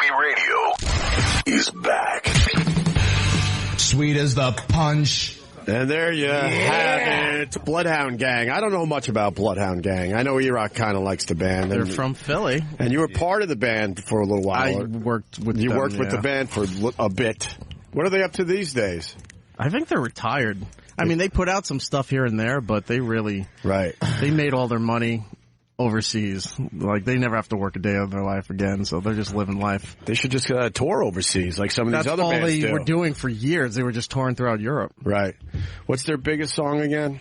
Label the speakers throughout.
Speaker 1: Opie Radio is back.
Speaker 2: Sweet as the punch.
Speaker 3: And there you have it. Bloodhound Gang. I don't know much about Bloodhound Gang. I know E-Rock kind of likes the band.
Speaker 4: They're from Philly.
Speaker 3: And you were part of the band for a little while.
Speaker 4: I worked with
Speaker 3: You
Speaker 4: them,
Speaker 3: worked with the band for a bit. What are they up to these days?
Speaker 4: I think they're retired. I mean, they put out some stuff here and there, but they really...
Speaker 3: Right.
Speaker 4: They made all their money overseas. Like, they never have to work a day of their life again, so they're just living life.
Speaker 3: They should just tour overseas like some of these other bands do.
Speaker 4: That's all they were doing for years. They were just touring throughout Europe.
Speaker 3: Right. What's their biggest song again?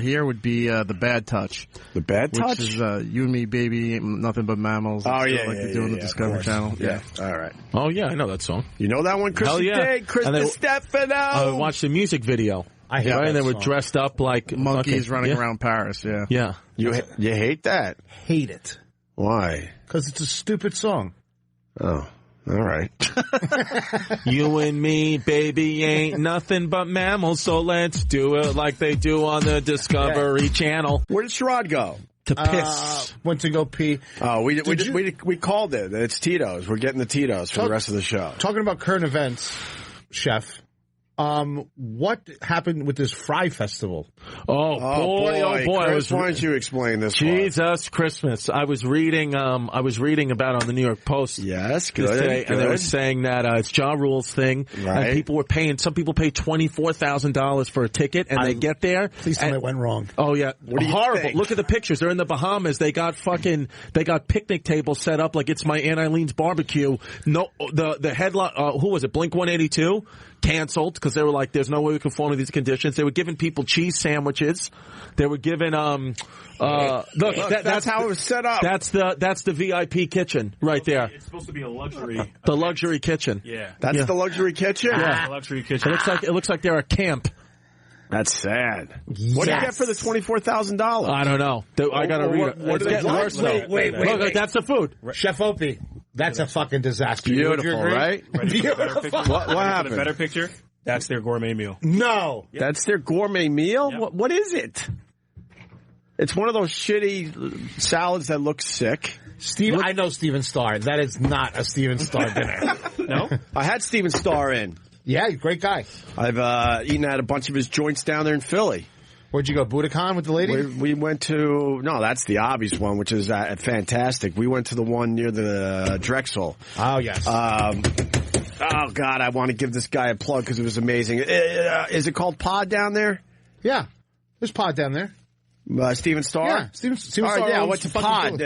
Speaker 4: Here would be The Bad Touch.
Speaker 3: The Bad Touch?
Speaker 4: Which is You and Me, Baby, Ain't Nothing But Mammals.
Speaker 3: Oh, yeah,
Speaker 4: like they do on the Discovery Channel.
Speaker 3: Yeah. All right.
Speaker 5: Oh, yeah, I know that song.
Speaker 3: You know that one, Chris?
Speaker 5: Hell yeah.
Speaker 3: Chris Distefano.
Speaker 5: I watched the music video.
Speaker 4: I hate
Speaker 5: right?
Speaker 4: that
Speaker 5: And they were
Speaker 4: song.
Speaker 5: dressed up like
Speaker 4: monkeys running around Paris, yeah.
Speaker 5: Yeah.
Speaker 3: You hate that?
Speaker 6: Hate it.
Speaker 3: Why?
Speaker 6: Because it's a stupid song.
Speaker 3: Oh, all right.
Speaker 5: You and me, baby, ain't nothing but mammals, so let's do it like they do on the Discovery Channel.
Speaker 3: Where did Sherrod go?
Speaker 5: To piss.
Speaker 6: Went to go pee.
Speaker 3: Oh, we called it. It's Tito's. We're getting the Tito's for the rest of the show.
Speaker 6: Talking about current events, Chef. What happened with this Fry Festival?
Speaker 5: Oh boy!
Speaker 3: Chris, why don't you explain this?
Speaker 5: Jesus Christmas! I was reading about it on the New York Post.
Speaker 3: Yes, good.
Speaker 5: Today, and they were saying that it's Ja Rule's thing,
Speaker 3: right.
Speaker 5: and people were paying. Some people pay $24,000 for a ticket, and they get there.
Speaker 6: Please tell me it went wrong.
Speaker 5: Oh yeah,
Speaker 3: what do you
Speaker 5: horrible!
Speaker 3: think?
Speaker 5: Look at the pictures. They're in the Bahamas. They got picnic tables set up like it's my Aunt Eileen's barbecue. No, the headline. Who was it? Blink-182 canceled because they were like, "There's no way we can fall into these conditions." They were giving people cheese sandwiches. They were giving look, that's how it was set up. That's the VIP kitchen right there.
Speaker 7: It's supposed to be a luxury.
Speaker 5: The luxury kitchen.
Speaker 7: Yeah.
Speaker 3: That's the luxury kitchen.
Speaker 5: Yeah,
Speaker 7: the luxury kitchen.
Speaker 5: It looks like they're a camp.
Speaker 3: That's sad. What do you get for the $24,000?
Speaker 5: I don't know. I gotta read it.
Speaker 3: What
Speaker 5: It's getting worse though.
Speaker 6: Wait.
Speaker 5: Look, that's the food.
Speaker 6: Chef Opie, that's a fucking disaster.
Speaker 3: Beautiful, right?
Speaker 6: Beautiful.
Speaker 3: What happened?
Speaker 7: The better picture? That's their gourmet meal.
Speaker 6: No.
Speaker 3: That's their gourmet meal?
Speaker 7: Yep.
Speaker 3: What is it? It's one of those shitty salads that look sick.
Speaker 6: I know Steven Starr. That is not a Steven Starr dinner.
Speaker 7: No?
Speaker 3: I had Steven Starr in.
Speaker 6: Yeah, great guy.
Speaker 3: I've eaten at a bunch of his joints down there in Philly.
Speaker 6: Where'd you go, Budokan with the lady?
Speaker 3: We went to, no, that's the obvious one, which is fantastic. We went to the one near the Drexel.
Speaker 6: Oh, yes.
Speaker 3: Oh, God, I want to give this guy a plug because it was amazing. Is it called Pod down there?
Speaker 6: Yeah. There's Pod down there.
Speaker 3: Steven Starr?
Speaker 6: Yeah, Steven
Speaker 3: All
Speaker 6: Starr.
Speaker 3: right, yeah, I went to Pod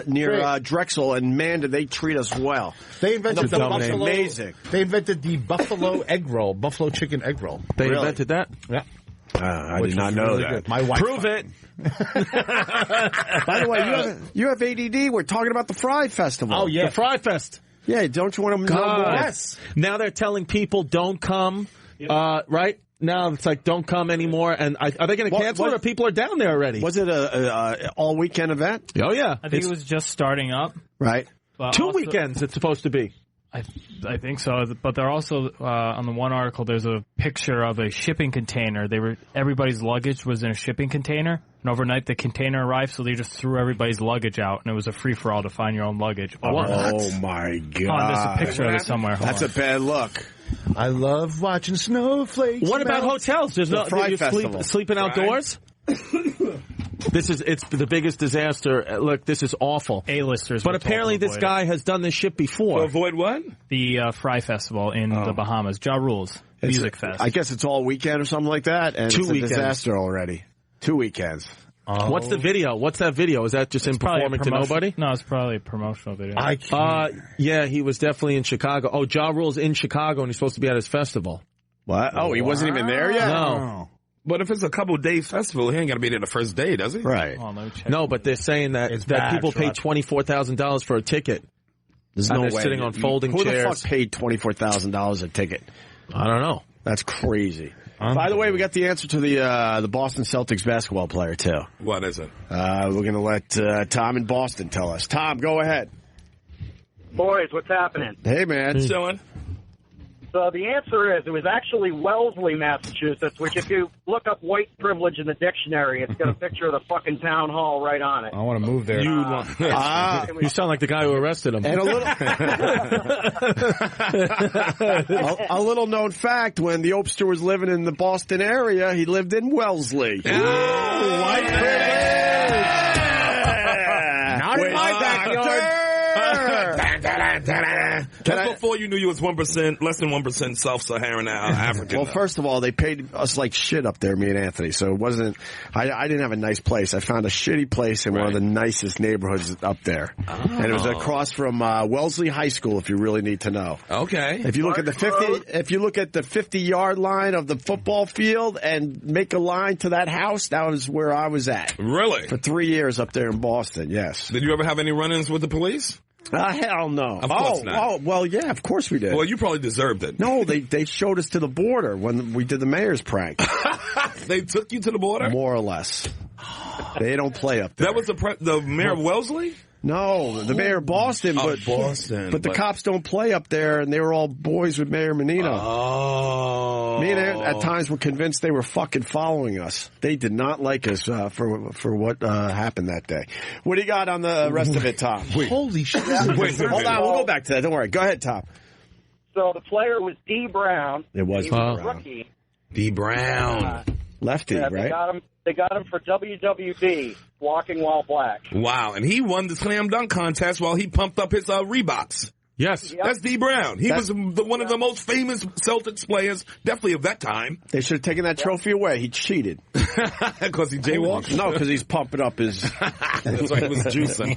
Speaker 3: near Drexel, and man, did they treat us well.
Speaker 6: They invented the buffalo.
Speaker 3: Amazing.
Speaker 6: They invented the buffalo egg roll, buffalo chicken egg roll.
Speaker 5: They invented that?
Speaker 6: Yeah.
Speaker 3: I did not know that.
Speaker 6: Good. My wife.
Speaker 5: Prove it.
Speaker 3: By the way, you have ADD. We're talking about the Fry Festival.
Speaker 6: Oh, yeah.
Speaker 5: The Fry Fest.
Speaker 3: Yeah, don't you want to know more?
Speaker 6: Yes.
Speaker 5: Now they're telling people don't come, right? Now it's like don't come anymore. And are they going to cancel it or people are down there already?
Speaker 3: Was it a all-weekend event?
Speaker 5: Oh, yeah.
Speaker 7: I think it was just starting up.
Speaker 3: Right.
Speaker 7: But
Speaker 5: 2 weekends it's supposed to be.
Speaker 7: I think so, but they're also on the one article. There's a picture of a shipping container. Everybody's luggage was in a shipping container, and overnight the container arrived, so they just threw everybody's luggage out, and it was a free for all to find your own luggage.
Speaker 3: Oh my God!
Speaker 7: There's a picture of it somewhere.
Speaker 3: That's a bad look.
Speaker 6: I love watching snowflakes.
Speaker 5: What about hotels? There's no
Speaker 3: Fry Festival.
Speaker 5: Sleeping outdoors. It's the biggest disaster. Look, this is awful.
Speaker 7: A-listers.
Speaker 5: But apparently this guy has done this shit before.
Speaker 8: To avoid what?
Speaker 7: The Fry Festival in the Bahamas. Ja Rule's Music Fest.
Speaker 3: I guess it's all weekend or something like that, and
Speaker 5: 2
Speaker 3: it's a
Speaker 5: weekends.
Speaker 3: Disaster already. 2 weekends.
Speaker 6: Oh.
Speaker 5: What's the video? What's that video? Is that just him performing to nobody?
Speaker 7: No, it's probably a promotional video.
Speaker 6: I can't.
Speaker 5: Yeah, he was definitely in Chicago. Oh, Ja Rule's in Chicago, and he's supposed to be at his festival.
Speaker 3: What? Oh, he wasn't even there yet?
Speaker 5: No.
Speaker 8: But if it's a couple-day festival, he ain't got to be there the first day, does he?
Speaker 3: Right.
Speaker 7: Oh, let me check.
Speaker 5: No, but they're saying that people pay $24,000 for a ticket.
Speaker 3: There's
Speaker 5: and
Speaker 3: no
Speaker 5: they're
Speaker 3: way.
Speaker 5: sitting on folding
Speaker 3: Who
Speaker 5: chairs.
Speaker 3: the fuck paid $24,000 a ticket?
Speaker 5: I don't know.
Speaker 3: That's crazy. By the way, we got the answer to the Boston Celtics basketball player, too.
Speaker 8: What is it?
Speaker 3: We're going to let Tom in Boston tell us. Tom, go ahead.
Speaker 9: Boys, what's happening?
Speaker 3: Hey, man.
Speaker 8: Chilling.
Speaker 9: So the answer is it was actually Wellesley, Massachusetts, which if you look up white privilege in the dictionary, it's got a picture of the fucking town hall right on it.
Speaker 6: I want to move there.
Speaker 5: You sound like the guy who arrested him.
Speaker 3: And a little known fact, when the Opster was living in the Boston area, he lived in Wellesley.
Speaker 6: White privilege! Not in my backyard.
Speaker 8: That's before you knew you was 1%, less than 1% Self-Saharan African.
Speaker 3: Well, first of all, they paid us like shit up there, me and Anthony. So it wasn't. I didn't have a nice place. I found a shitty place in one of the nicest neighborhoods up there, and it was across from Wellesley High School. If you really need to know.
Speaker 8: Okay.
Speaker 3: If you look at the 50-yard line of the football field and make a line to that house, that was where I was at.
Speaker 8: Really?
Speaker 3: For 3 years up there in Boston. Yes.
Speaker 8: Did you ever have any run-ins with the police?
Speaker 3: Hell no.
Speaker 8: Of course not.
Speaker 3: Oh, well, yeah, of course we did.
Speaker 8: Well, you probably deserved it.
Speaker 3: No, they showed us to the border when we did the mayor's prank.
Speaker 8: They took you to the border?
Speaker 3: More or less. They don't play up there.
Speaker 8: That was the mayor of Wellesley?
Speaker 3: No, the mayor of Boston.
Speaker 8: Boston.
Speaker 3: But the cops don't play up there, and they were all boys with Mayor Menino.
Speaker 8: Oh.
Speaker 3: Me and Aaron, at times, were convinced they were fucking following us. They did not like us for what happened that day. What do you got on the rest of it, Tom?
Speaker 6: Holy shit.
Speaker 3: Wait, hold on. We'll go back to that. Don't worry. Go ahead, Tom.
Speaker 9: So the player was D. Brown.
Speaker 3: It was
Speaker 9: He was a rookie.
Speaker 8: D. Brown.
Speaker 3: Lefty,
Speaker 9: Yeah,
Speaker 3: right?
Speaker 9: They got him for WWD, walking while black.
Speaker 8: Wow, and he won the slam dunk contest while he pumped up his Reeboks.
Speaker 5: Yes.
Speaker 9: Yep.
Speaker 8: That's D. Brown. He was one of the most famous Celtics players, definitely of that time.
Speaker 3: They should have taken that trophy away. He cheated.
Speaker 8: Because he jaywalked?
Speaker 3: No, because he's pumping up his...
Speaker 8: That's why he was juicing.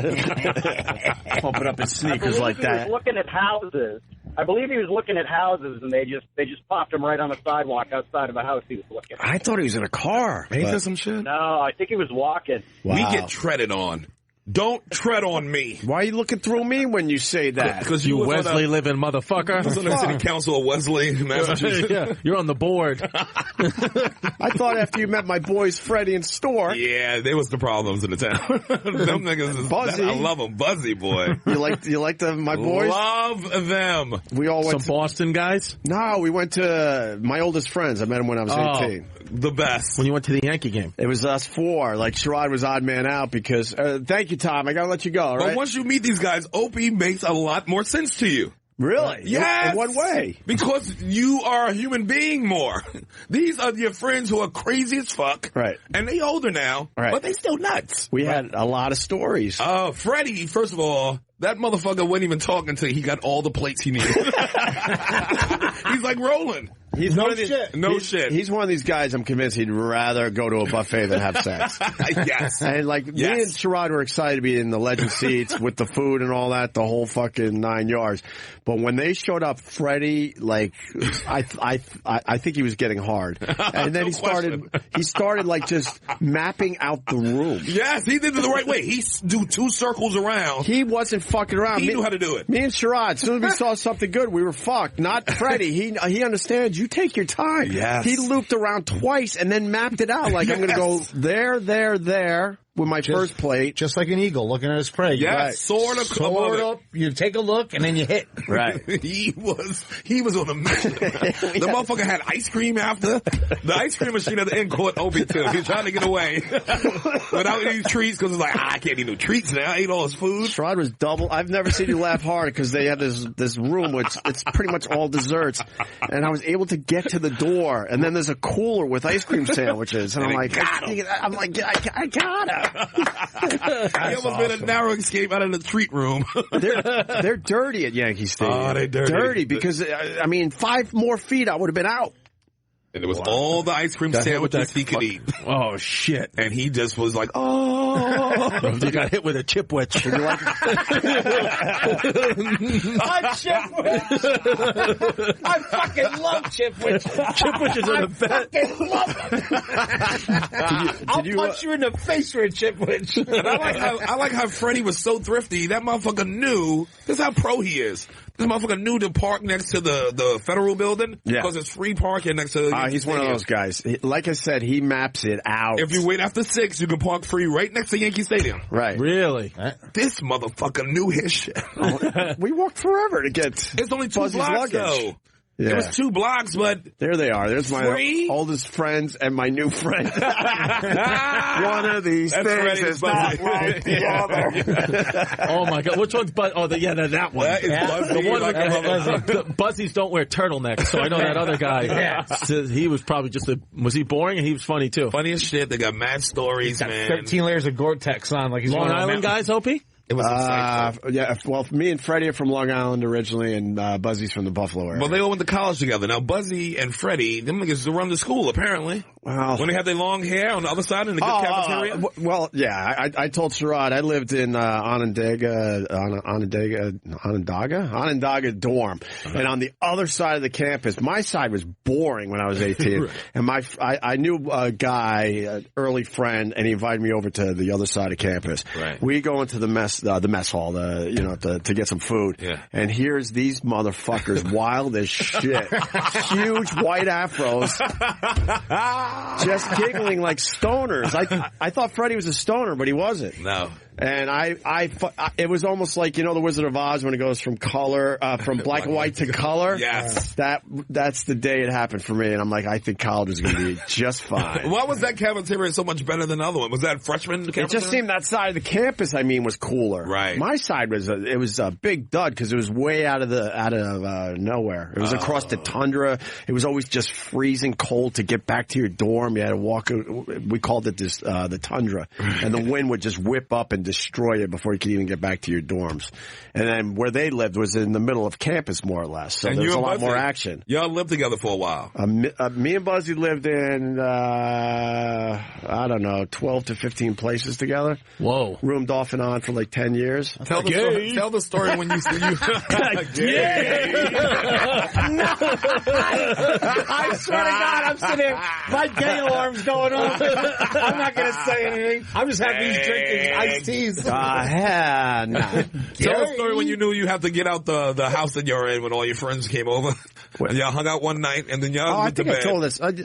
Speaker 3: Pumping up his sneakers like that.
Speaker 9: He was looking at houses. I believe he was looking at houses, and they just popped him right on the sidewalk outside of a house he was looking at.
Speaker 3: I thought he was in a car.
Speaker 8: Ain't that some shit?
Speaker 9: No, I think he was walking.
Speaker 3: Wow.
Speaker 8: We get treaded on. Don't tread on me.
Speaker 3: Why are you looking through me when you say that?
Speaker 8: Because
Speaker 5: You
Speaker 8: was
Speaker 5: Wesley living motherfucker.
Speaker 8: I was on the city council of Wesley, Massachusetts.
Speaker 5: Yeah, you're on the board.
Speaker 3: I thought after you met my boys Freddie and Stork.
Speaker 8: Yeah, there was the problems in the town. Them niggas is
Speaker 3: Buzzy.
Speaker 8: I love them. Buzzy, boy.
Speaker 3: You like my boys?
Speaker 8: Love them.
Speaker 3: We all went
Speaker 5: Some Boston guys.
Speaker 3: No, we went to my oldest friends. I met him when I was 18.
Speaker 8: The best.
Speaker 5: When you went to the Yankee game.
Speaker 3: It was us four. Like, Sherrod was odd man out because, thank you, Tom. I gotta let you go, all right?
Speaker 8: But once you meet these guys, Opie makes a lot more sense to you.
Speaker 3: Really?
Speaker 8: Yes.
Speaker 3: In what way?
Speaker 8: Because you are a human being more. These are your friends who are crazy as fuck.
Speaker 3: Right.
Speaker 8: And they older now,
Speaker 3: Right.
Speaker 8: but they still nuts.
Speaker 3: We had a lot of stories.
Speaker 8: Freddie, first of all, that motherfucker wasn't even talking until he got all the plates he needed. He's like rolling.
Speaker 3: He's
Speaker 6: No
Speaker 3: one of these,
Speaker 6: shit.
Speaker 8: No shit.
Speaker 3: He's one of these guys I'm convinced he'd rather go to a buffet than have sex.
Speaker 8: Yes.
Speaker 3: And like, me and Sherrod were excited to be in the legend seats with the food and all that, the whole fucking 9 yards. But when they showed up, Freddie, like, I think he was getting hard. And then he started like just mapping out the room.
Speaker 8: Yes, he did it the right way. He do 2 circles around.
Speaker 3: He wasn't fucking around.
Speaker 8: He knew how to do it.
Speaker 3: Me and Sherrod, as soon as we saw something good, we were fucked. Not Freddie. He understands. You take your time.
Speaker 8: Yes.
Speaker 3: He looped around twice and then mapped it out. Like, I'm going to go there with my first plate.
Speaker 6: Just like an eagle looking at his prey.
Speaker 8: Yes,
Speaker 6: Right.
Speaker 8: sword
Speaker 6: up. You take a look and then you hit.
Speaker 3: Right.
Speaker 8: He was on a mission. The motherfucker had ice cream after. The ice cream machine at the end caught Opie too. He was trying to get away without any treats because it's like, I can't eat no treats now. I ate all his food.
Speaker 3: Sherrod was double. I've never seen you laugh hard because they have this room which it's pretty much all desserts. And I was able to get to the door, and then there's a cooler with ice cream sandwiches. And I'm like, I gotta.
Speaker 8: He almost made a narrow escape out of the treat room.
Speaker 3: They're dirty at Yankee Stadium.
Speaker 8: Oh, they're dirty.
Speaker 3: Dirty because, I mean, 5 more feet, I would have been out.
Speaker 8: And it was all the ice cream sandwiches he could eat.
Speaker 5: Oh, shit.
Speaker 8: And he just was like, oh.
Speaker 5: You got hit with a chipwich.
Speaker 3: A
Speaker 6: chipwich. I fucking love chipwich.
Speaker 5: Chipwiches are the best.
Speaker 6: I'll punch you in the face for a chipwich.
Speaker 8: And I like how Freddie was so thrifty. That motherfucker knew. This is how pro he is. This motherfucker knew to park next to the federal building.
Speaker 3: Yeah.
Speaker 8: Because it's free parking next to the
Speaker 3: he's one of those guys. Like I said, he maps it out.
Speaker 8: If you wait after 6, you can park free right next to Yankee Stadium.
Speaker 3: Right.
Speaker 5: Really?
Speaker 8: This motherfucker knew his shit.
Speaker 3: We walked forever to get
Speaker 8: It's only 2
Speaker 3: Buzzy's
Speaker 8: blocks,
Speaker 3: luggage.
Speaker 8: though.
Speaker 3: Yeah.
Speaker 8: It was 2 blocks, but
Speaker 3: there they are. There's my
Speaker 8: free?
Speaker 3: oldest friends and my new friend. One of these things is not like the other.
Speaker 5: Oh my God! Which one's Buzz? Oh, that one.
Speaker 8: That is Buzzy.
Speaker 5: The one
Speaker 8: Like
Speaker 5: the Buzzies don't wear turtlenecks, so I know that other guy. So he was probably was he boring? And he was funny too.
Speaker 8: Funny as shit. They got mad stories,
Speaker 6: Got
Speaker 8: man.
Speaker 6: 13 layers of Gore-Tex on, like he's
Speaker 5: Long
Speaker 6: going on a
Speaker 5: Island
Speaker 6: mountain.
Speaker 5: guys, Opie?
Speaker 8: It was insightful.
Speaker 3: Yeah, well, me and Freddie are from Long Island originally, and Buzzy's from the Buffalo area.
Speaker 8: Well, they all went to college together. Now, Buzzy and Freddie, them niggas run the school, apparently.
Speaker 3: Wow.
Speaker 8: When they have their long hair on the other side in the good cafeteria.
Speaker 3: Well, yeah, I told Sherrod I lived in Onondaga dorm, and on the other side of the campus, my side was boring when I was 18, and I knew a guy, early friend, and he invited me over to the other side of campus.
Speaker 8: Right.
Speaker 3: We go into the mess hall, to get some food, and here's these motherfuckers wild as shit, huge white afros. Just giggling like stoners. I thought Freddie was a stoner, but he wasn't.
Speaker 8: No.
Speaker 3: And it was almost like, the Wizard of Oz when it goes from color, from black and white to color.
Speaker 8: Yes.
Speaker 3: That's the day it happened for me. And I'm like, I think college is going to be just fine.
Speaker 8: Why was that cafeteria so much better than the other one? Was that freshman cafeteria?
Speaker 3: It just seemed that side of the campus, was cooler.
Speaker 8: Right.
Speaker 3: My side was a big dud because it was way out of nowhere. It was across the tundra. It was always just freezing cold to get back to your dorm. You had to walk. We called it the tundra, and the wind would just whip up and destroy you before you could even get back to your dorms. And then where they lived was in the middle of campus, more or less. So
Speaker 8: and
Speaker 3: there was a lot more action.
Speaker 8: Y'all lived together for a while.
Speaker 3: Me and Buzzy lived in, 12 to 15 places together.
Speaker 5: Whoa.
Speaker 3: Roomed off and on for like 10 years.
Speaker 8: Tell the story when you see you.
Speaker 6: I swear to God, I'm sitting there. My gay alarm's going off. I'm not going to say anything. I'm just happy he's drinking iced teas.
Speaker 3: Nah.
Speaker 8: Tell the story when you knew you had to get out the house that you're in when all your friends came over. And y'all hung out one night and then y'all went to bed.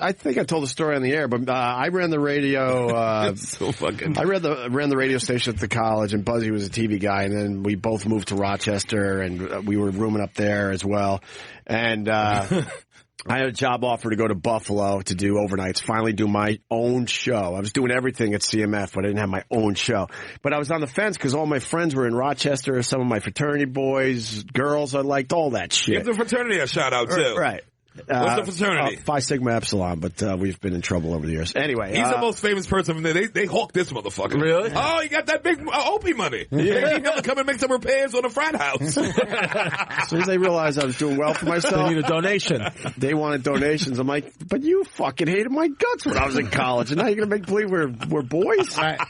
Speaker 3: I think I told the story on the air, but I ran the radio.
Speaker 8: So fucking.
Speaker 3: I ran the radio station at the college, and Buzzy was a TV guy, and then we both moved to Rochester, and we were rooming up there as well. And I had a job offer to go to Buffalo to do overnights, finally do my own show. I was doing everything at CMF, but I didn't have my own show. But I was on the fence because all my friends were in Rochester, some of my fraternity boys, girls, I liked all that shit.
Speaker 8: Give the fraternity a shout out, too.
Speaker 3: Right.
Speaker 8: What's the fraternity?
Speaker 3: Phi Sigma Epsilon, but we've been in trouble over the years. Anyway.
Speaker 8: He's the most famous person from there. They hawk this motherfucker.
Speaker 5: Really?
Speaker 8: Oh, he got that big Opie money. They need him to come and make some repairs on a frat house.
Speaker 3: As soon as they realized I was doing well for myself.
Speaker 5: They need a donation.
Speaker 3: They wanted donations. I'm like, but you fucking hated my guts when I was in college, and now you're going to make believe we're boys?
Speaker 6: Right.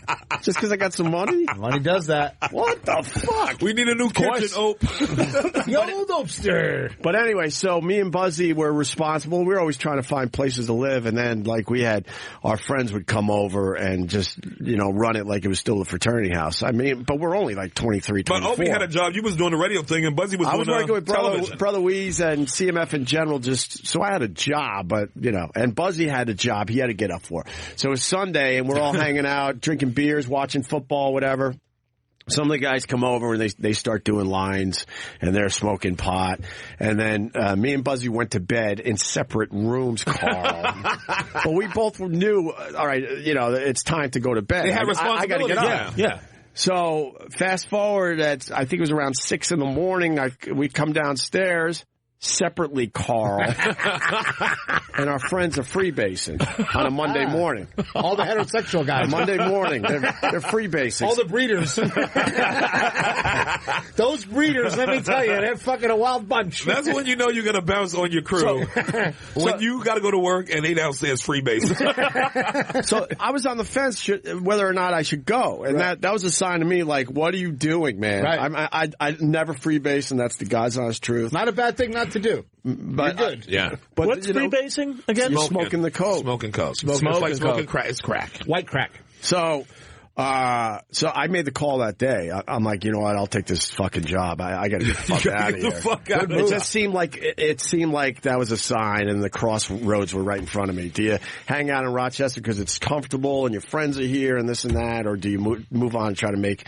Speaker 3: Just because I got some money?
Speaker 6: Money does that.
Speaker 3: What the fuck?
Speaker 8: We need a new kitchen, Ope.
Speaker 6: The old Opester.
Speaker 3: But anyway, so me and Buzzy were responsible. We were always trying to find places to live, and then we had our friends would come over and just run it like it was still a fraternity house. But we're only like 23, 24.
Speaker 8: But Opie had a job. You was doing the radio thing, and Buzzy was
Speaker 3: I
Speaker 8: doing
Speaker 3: was working with
Speaker 8: television.
Speaker 3: Brother Weeze and CMF in general. So I had a job, but and Buzzy had a job he had to get up for. So it was Sunday, and we're all hanging out, drinking beers, watching football, whatever. Some of the guys come over and they start doing lines, and they're smoking pot. And then me and Buzzy went to bed in separate rooms, Carl. But we both knew, all right, it's time to go to bed.
Speaker 8: They had responsibility.
Speaker 3: I got to get up.
Speaker 5: Yeah.
Speaker 3: So fast forward, I think it was around 6 in the morning. We come downstairs. Separately, Carl, and our friends are freebasing on a Monday morning.
Speaker 6: All the heterosexual guys.
Speaker 3: Monday morning, they're freebasing.
Speaker 6: All the breeders. Those breeders, let me tell you, they're fucking a wild bunch.
Speaker 8: That's when you know you're going to bounce on your crew. When you got to go to work and they downstairs freebasing.
Speaker 3: So I was on the fence whether or not I should go. And that was a sign to me, like, what are you doing, man?
Speaker 6: Right.
Speaker 3: I never freebase, and that's the God's honest truth.
Speaker 6: Not a bad thing not to do.
Speaker 3: But,
Speaker 6: you're good.
Speaker 8: Yeah.
Speaker 3: But,
Speaker 5: What's freebasing again?
Speaker 3: You're smoking the coke.
Speaker 8: Smoking coke.
Speaker 5: Smoking
Speaker 8: like smoking
Speaker 5: coke.
Speaker 8: crack. It's crack.
Speaker 6: White crack.
Speaker 3: So So I made the call that day. I'm like, you know what? I'll take this fucking job. I got to get the fuck out of here. It just seemed like that was a sign, and the crossroads were right in front of me. Do you hang out in Rochester because it's comfortable and your friends are here and this and that, or do you move on and try to make,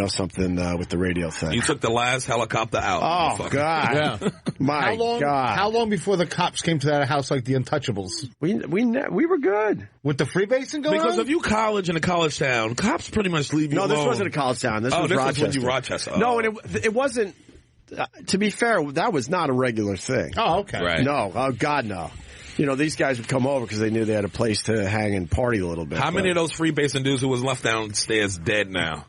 Speaker 3: something with the radio thing?
Speaker 8: You took the last helicopter out.
Speaker 3: Oh God!
Speaker 6: Yeah.
Speaker 3: My God!
Speaker 6: How long before the cops came to that house like the Untouchables?
Speaker 3: We were good
Speaker 6: with the freebasing going on.
Speaker 8: Because if you college in a college town, cops pretty much leave you alone.
Speaker 3: No, this wasn't a college town. This was Rochester.
Speaker 8: Was Rochester. Oh.
Speaker 3: No, and it wasn't. To be fair, that was not a regular thing.
Speaker 6: Oh, okay.
Speaker 8: Right.
Speaker 3: No, oh God, no. These guys would come over because they knew they had a place to hang and party a little bit.
Speaker 8: How many of those freebasing dudes who was left downstairs dead now?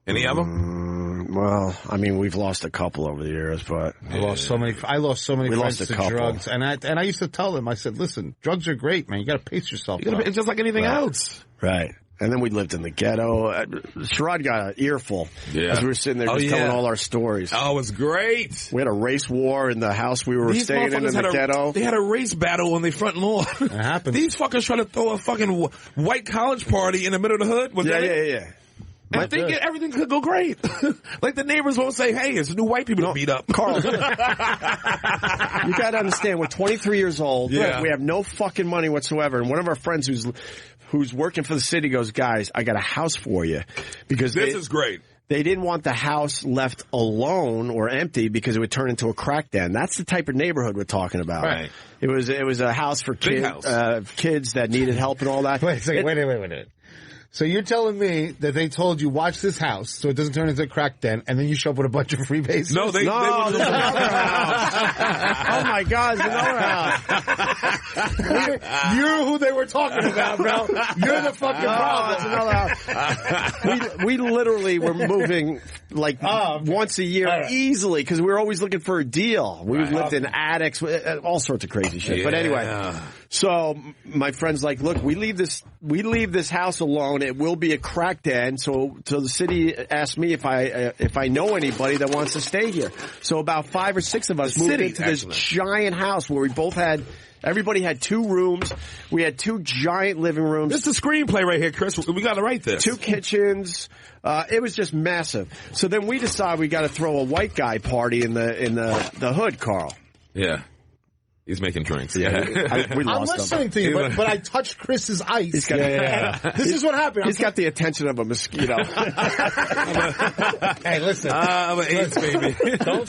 Speaker 8: Any of them?
Speaker 3: Well, I mean, we've lost a couple over the years, but
Speaker 6: I lost so many friends to drugs, and I used to tell them, I said, listen, drugs are great, man. You got to pace yourself.
Speaker 8: It's just like anything else,
Speaker 3: right? And then we lived in the ghetto. Sherrod got an earful as we were sitting there just telling all our stories.
Speaker 8: Oh, it was great.
Speaker 3: We had a race war in the house we were staying in the ghetto.
Speaker 8: They had a race battle on their front lawn.
Speaker 6: It happened.
Speaker 8: These fuckers trying to throw a fucking white college party in the middle of the hood.
Speaker 3: Yeah.
Speaker 8: And thinking everything could go great. Like the neighbors won't say, hey, it's new white people to beat up.
Speaker 3: Carl, you got to understand, we're 23 years old. Yeah. We have no fucking money whatsoever. And one of our friends who's working for the city goes, guys, I got a house for you. Because
Speaker 8: this is great.
Speaker 3: They didn't want the house left alone or empty because it would turn into a crack den. That's the type of neighborhood we're talking about.
Speaker 8: Right.
Speaker 3: It was a house for kids that needed help and all that.
Speaker 6: Wait a second. Wait a minute. So you're telling me that they told you, watch this house so it doesn't turn into a crack den, and then you show up with a bunch of freebasers?
Speaker 8: No, they
Speaker 3: there's another house. Oh, my God, there's another house.
Speaker 6: You're who they were talking about, bro. You're the fucking problem.
Speaker 3: There's another house. We literally were moving like once a year easily because we were always looking for a deal. We lived in attics, all sorts of crazy shit. Yeah. But anyway, so my friend's like, look, we leave this house alone. It will be a crack den. So the city asked me if I know anybody that wants to stay here. So about 5 or 6 of us moved into this giant house where we both had. Everybody had 2 rooms. We had 2 giant living rooms.
Speaker 8: This is the screenplay right here, Chris. We got to write this.
Speaker 3: 2 kitchens. It was just massive. So then we decided we got to throw a white guy party in the hood, Carl.
Speaker 8: Yeah. He's making drinks.
Speaker 3: Yeah, we
Speaker 6: I'm
Speaker 3: lost
Speaker 6: listening to you, but I touched Chris's ice.
Speaker 3: This
Speaker 6: is what happened.
Speaker 3: He's got the attention of a mosquito.
Speaker 6: Hey, listen.
Speaker 8: I'm an AIDS baby.
Speaker 6: Don't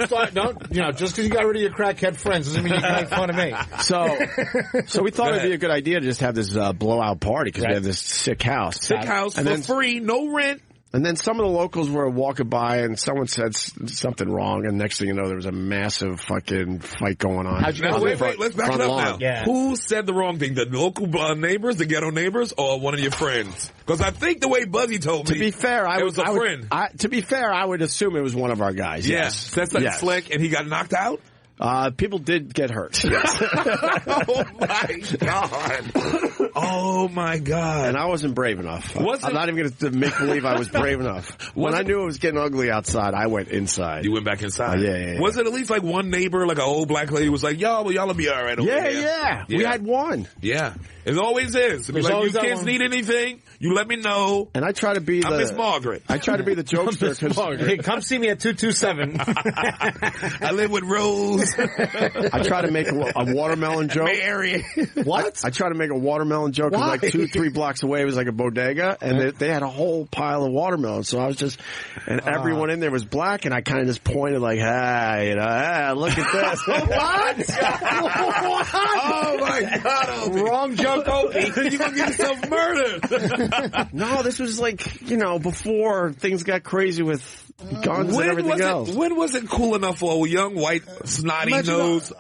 Speaker 6: just because you got rid of your crackhead friends doesn't mean you can make fun of me.
Speaker 3: So we thought it'd be a good idea to just have this blowout party because we have this sick house.
Speaker 8: And free, no rent.
Speaker 3: And then some of the locals were walking by, and someone said something wrong, and next thing you know, there was a massive fucking fight going on.
Speaker 8: Wait, let's back it up now. Yeah. Who said the wrong thing? The local neighbors, the ghetto neighbors, or one of your friends? Because I think the way Buzzy told me,
Speaker 3: to be fair,
Speaker 8: friend.
Speaker 3: To be fair, I would assume it was one of our guys. Yes,
Speaker 8: that's like slick, and he got knocked out.
Speaker 3: People did get hurt.
Speaker 8: Oh my God! Oh my God!
Speaker 3: And I wasn't brave enough. I'm not even going to make believe I was brave enough. When I knew it was getting ugly outside, I went inside.
Speaker 8: You went back inside.
Speaker 3: Yeah.
Speaker 8: Was it at least like one neighbor, like an old black lady, was like, "Y'all will be all right over here."
Speaker 3: Yeah. We had one.
Speaker 8: Yeah. It always is. Like, you kids need anything, you let me know.
Speaker 3: And I try to be
Speaker 8: I'm Miss Margaret.
Speaker 3: I try to be the jokester.
Speaker 6: Hey, come see me at 227.
Speaker 8: I live with Rose.
Speaker 3: I try to make a watermelon joke.
Speaker 8: Bay Area.
Speaker 3: What? I try to make a watermelon joke. Like 2-3 blocks away, it was like a bodega, and they had a whole pile of watermelons. So I was just, and everyone in there was black, and I kind of just pointed like, hey, look at this.
Speaker 6: What?
Speaker 8: Oh my God,
Speaker 6: wrong joke. Opie.
Speaker 8: You're going to get yourself murdered.
Speaker 3: No, this was like, before things got crazy with guns and everything else.
Speaker 8: When was it cool enough for a young, white, snotty-nosed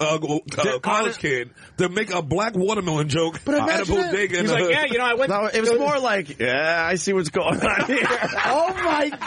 Speaker 8: college kid to make a black watermelon joke at a bodega?
Speaker 6: He's like, I went...
Speaker 3: No, it was more like, I see what's going on here.
Speaker 6: Oh, my God!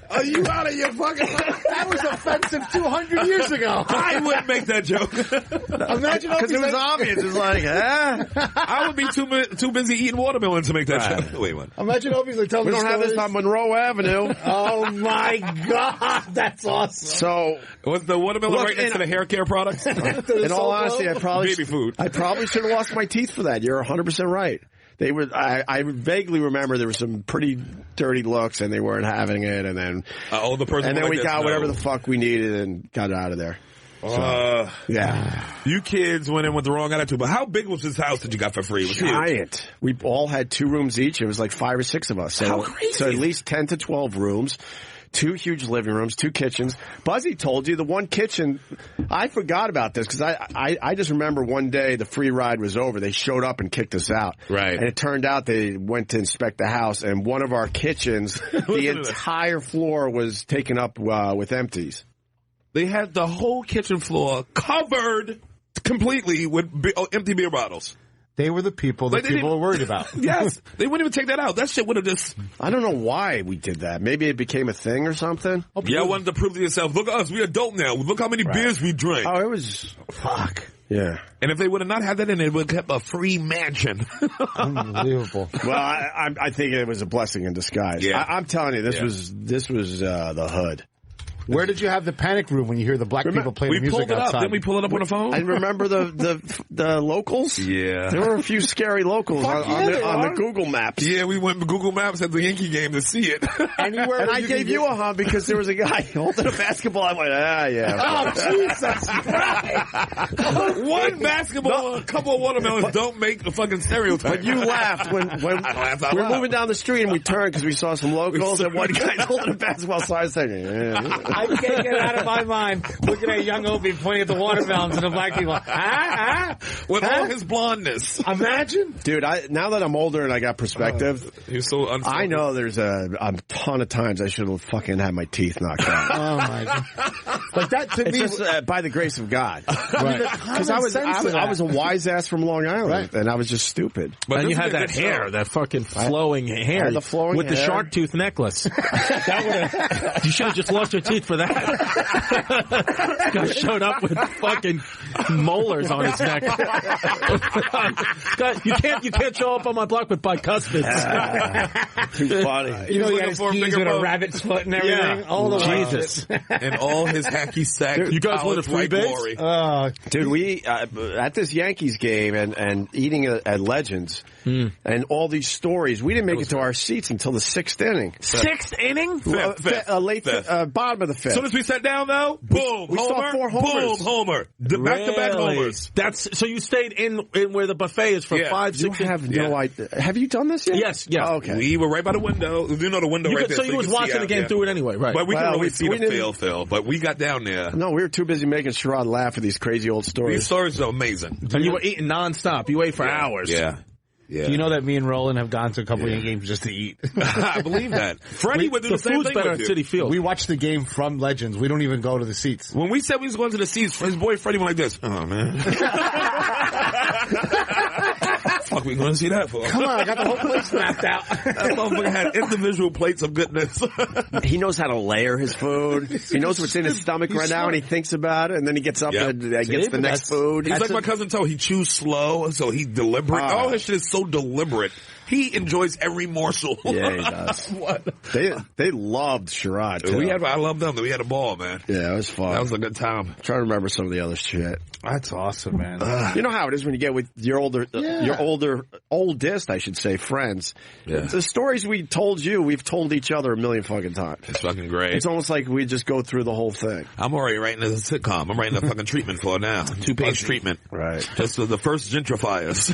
Speaker 8: Are you out of your fucking...
Speaker 6: That was offensive 200 years ago.
Speaker 8: I wouldn't make that joke.
Speaker 6: Imagine
Speaker 3: because it was obvious. It was like,
Speaker 8: I would be too busy eating watermelon to make that joke. Wait, what?
Speaker 6: Imagine Opie's like telling
Speaker 3: we don't have this on Monroe Avenue.
Speaker 6: Oh my God, that's awesome.
Speaker 3: So
Speaker 8: was the watermelon right next to the hair care products?
Speaker 3: In all honesty,
Speaker 8: baby food.
Speaker 3: I probably should have lost my teeth for that. You're 100% right. They were. I vaguely remember there were some pretty dirty looks, and they weren't having it. And then,
Speaker 8: the person.
Speaker 3: And then we got whatever
Speaker 8: the
Speaker 3: the fuck we needed and got out of there. So, yeah.
Speaker 8: You kids went in with the wrong attitude. But how big was this house that you got for free? It was
Speaker 3: giant.
Speaker 8: Huge.
Speaker 3: We all had 2 rooms each. It was like 5 or 6 of us. So,
Speaker 8: how crazy.
Speaker 3: So at least 10 to 12 rooms. 2 huge living rooms, 2 kitchens. Buzzy told you the one kitchen, I forgot about this because I just remember one day the free ride was over. They showed up and kicked us out.
Speaker 8: Right.
Speaker 3: And it turned out they went to inspect the house, and one of our kitchens, the entire floor was taken up with empties.
Speaker 8: They had the whole kitchen floor covered completely with empty beer bottles.
Speaker 6: They were the people that people were worried about.
Speaker 8: Yes. They wouldn't even take that out. That shit would have just...
Speaker 3: I don't know why we did that. Maybe it became a thing or something.
Speaker 8: Yeah, I wanted to prove to yourself, look at us, we're adult now. Look how many beers we drank.
Speaker 3: Oh, it was... Fuck. Yeah.
Speaker 8: And if they would have not had that in, it would have kept a free mansion.
Speaker 6: Unbelievable.
Speaker 3: Well, I think it was a blessing in disguise.
Speaker 8: Yeah.
Speaker 3: I'm telling you, this was the hood.
Speaker 6: Where did you have the panic room when you hear the black people play the music
Speaker 8: pulled it
Speaker 6: outside?
Speaker 8: up. Didn't we pull it up on the phone?
Speaker 3: I remember the locals.
Speaker 8: Yeah.
Speaker 3: There were a few scary locals on the Google Maps.
Speaker 8: Yeah, we went to Google Maps at the Yankee game to see it.
Speaker 6: Anywhere.
Speaker 3: And I gave you a hum because there was a guy holding a basketball. I went, yeah.
Speaker 6: Oh, Jesus Christ.
Speaker 8: One basketball, a couple of watermelons don't make the fucking stereotype.
Speaker 3: But you laughed when we were moving down the street and we turned because we saw some locals and one guy holding a basketball. So I was saying, yeah.
Speaker 6: I can't get out of my mind looking at young Opie pointing at the watermelons and the black people.
Speaker 8: With all his blondness.
Speaker 6: Imagine.
Speaker 3: Dude, now that I'm older and I got perspective,
Speaker 8: he's so unfiltered.
Speaker 3: I know there's a ton of times I should have fucking had my teeth knocked out.
Speaker 6: Oh, my God. But that to me...
Speaker 3: Just, by the grace of God.
Speaker 6: Right.
Speaker 3: Because I was a wise ass from Long Island, and I was just stupid.
Speaker 5: But and you had that hair, that fucking flowing hair.
Speaker 3: The flowing
Speaker 5: with
Speaker 3: hair.
Speaker 5: the shark tooth necklace. You should have just lost your teeth for that. Guy showed up with fucking molars on his neck. God, you can't show up on my block with bicuspids.
Speaker 3: Too funny.
Speaker 6: You know, he had his keys with a rabbit's foot and everything.
Speaker 5: Yeah.
Speaker 6: All the
Speaker 5: Jesus.
Speaker 8: And all his hacky sack.
Speaker 5: You guys want a free base?
Speaker 3: Dude, we at this Yankees game and eating at Legends and all these stories, we didn't make it to our seats until the 6th inning.
Speaker 5: 6th inning?
Speaker 3: Fifth. Bottom of the 5th.
Speaker 8: As soon as we sat down, though, boom,
Speaker 3: we
Speaker 8: Homer,
Speaker 3: saw 4 homers.
Speaker 8: boom, Homer. Back-to-back homers.
Speaker 5: So you stayed in where the buffet is for 5, 6
Speaker 3: You have no idea. Have you done this yet?
Speaker 5: Yes.
Speaker 3: Oh, okay.
Speaker 8: We were right by the window. You know the window right there.
Speaker 5: So you was watching the game through it anyway, right?
Speaker 8: But we can always see the Phil. But we got down there.
Speaker 3: No, we were too busy making Sherrod laugh with these crazy old stories.
Speaker 8: These stories are amazing.
Speaker 5: And you were eating nonstop. You ate for hours.
Speaker 8: Yeah. Yeah.
Speaker 6: Do you know that me and Roland have gone to a couple of games just to eat?
Speaker 8: I believe that. Freddie would do the same thing
Speaker 5: better
Speaker 8: with
Speaker 5: at
Speaker 8: you.
Speaker 5: Citi Field.
Speaker 6: We watch the game from Legends. We don't even go to the seats.
Speaker 8: When we said we was going to the seats, his boy Freddie went like this. Oh, man. Fuck, we going to see that for?
Speaker 6: Come on, I got the whole place mapped out.
Speaker 8: That motherfucker had individual plates of goodness.
Speaker 3: He knows how to layer his food. He knows what's in his stomach right now, and he thinks about it, and then he gets up and gets the next food.
Speaker 8: He's like my cousin Toe. He chews slow, so he's deliberate. All his shit is so deliberate. He enjoys every morsel.
Speaker 3: Yeah, he does.
Speaker 8: What?
Speaker 3: They loved Sherrod, too.
Speaker 8: I loved them. We had a ball, man.
Speaker 3: Yeah, it was fun.
Speaker 8: That was a good time.
Speaker 3: I'm trying to remember some of the other shit.
Speaker 6: That's awesome, man.
Speaker 3: You know how it is when you get with your oldest, I should say, friends.
Speaker 8: Yeah.
Speaker 3: The stories we told you, we've told each other a million fucking times.
Speaker 8: It's fucking great.
Speaker 3: It's almost like we just go through the whole thing.
Speaker 8: I'm already writing a sitcom. I'm writing a fucking treatment for it now. 2-page treatment.
Speaker 3: Right.
Speaker 8: Just the first gentrifiers.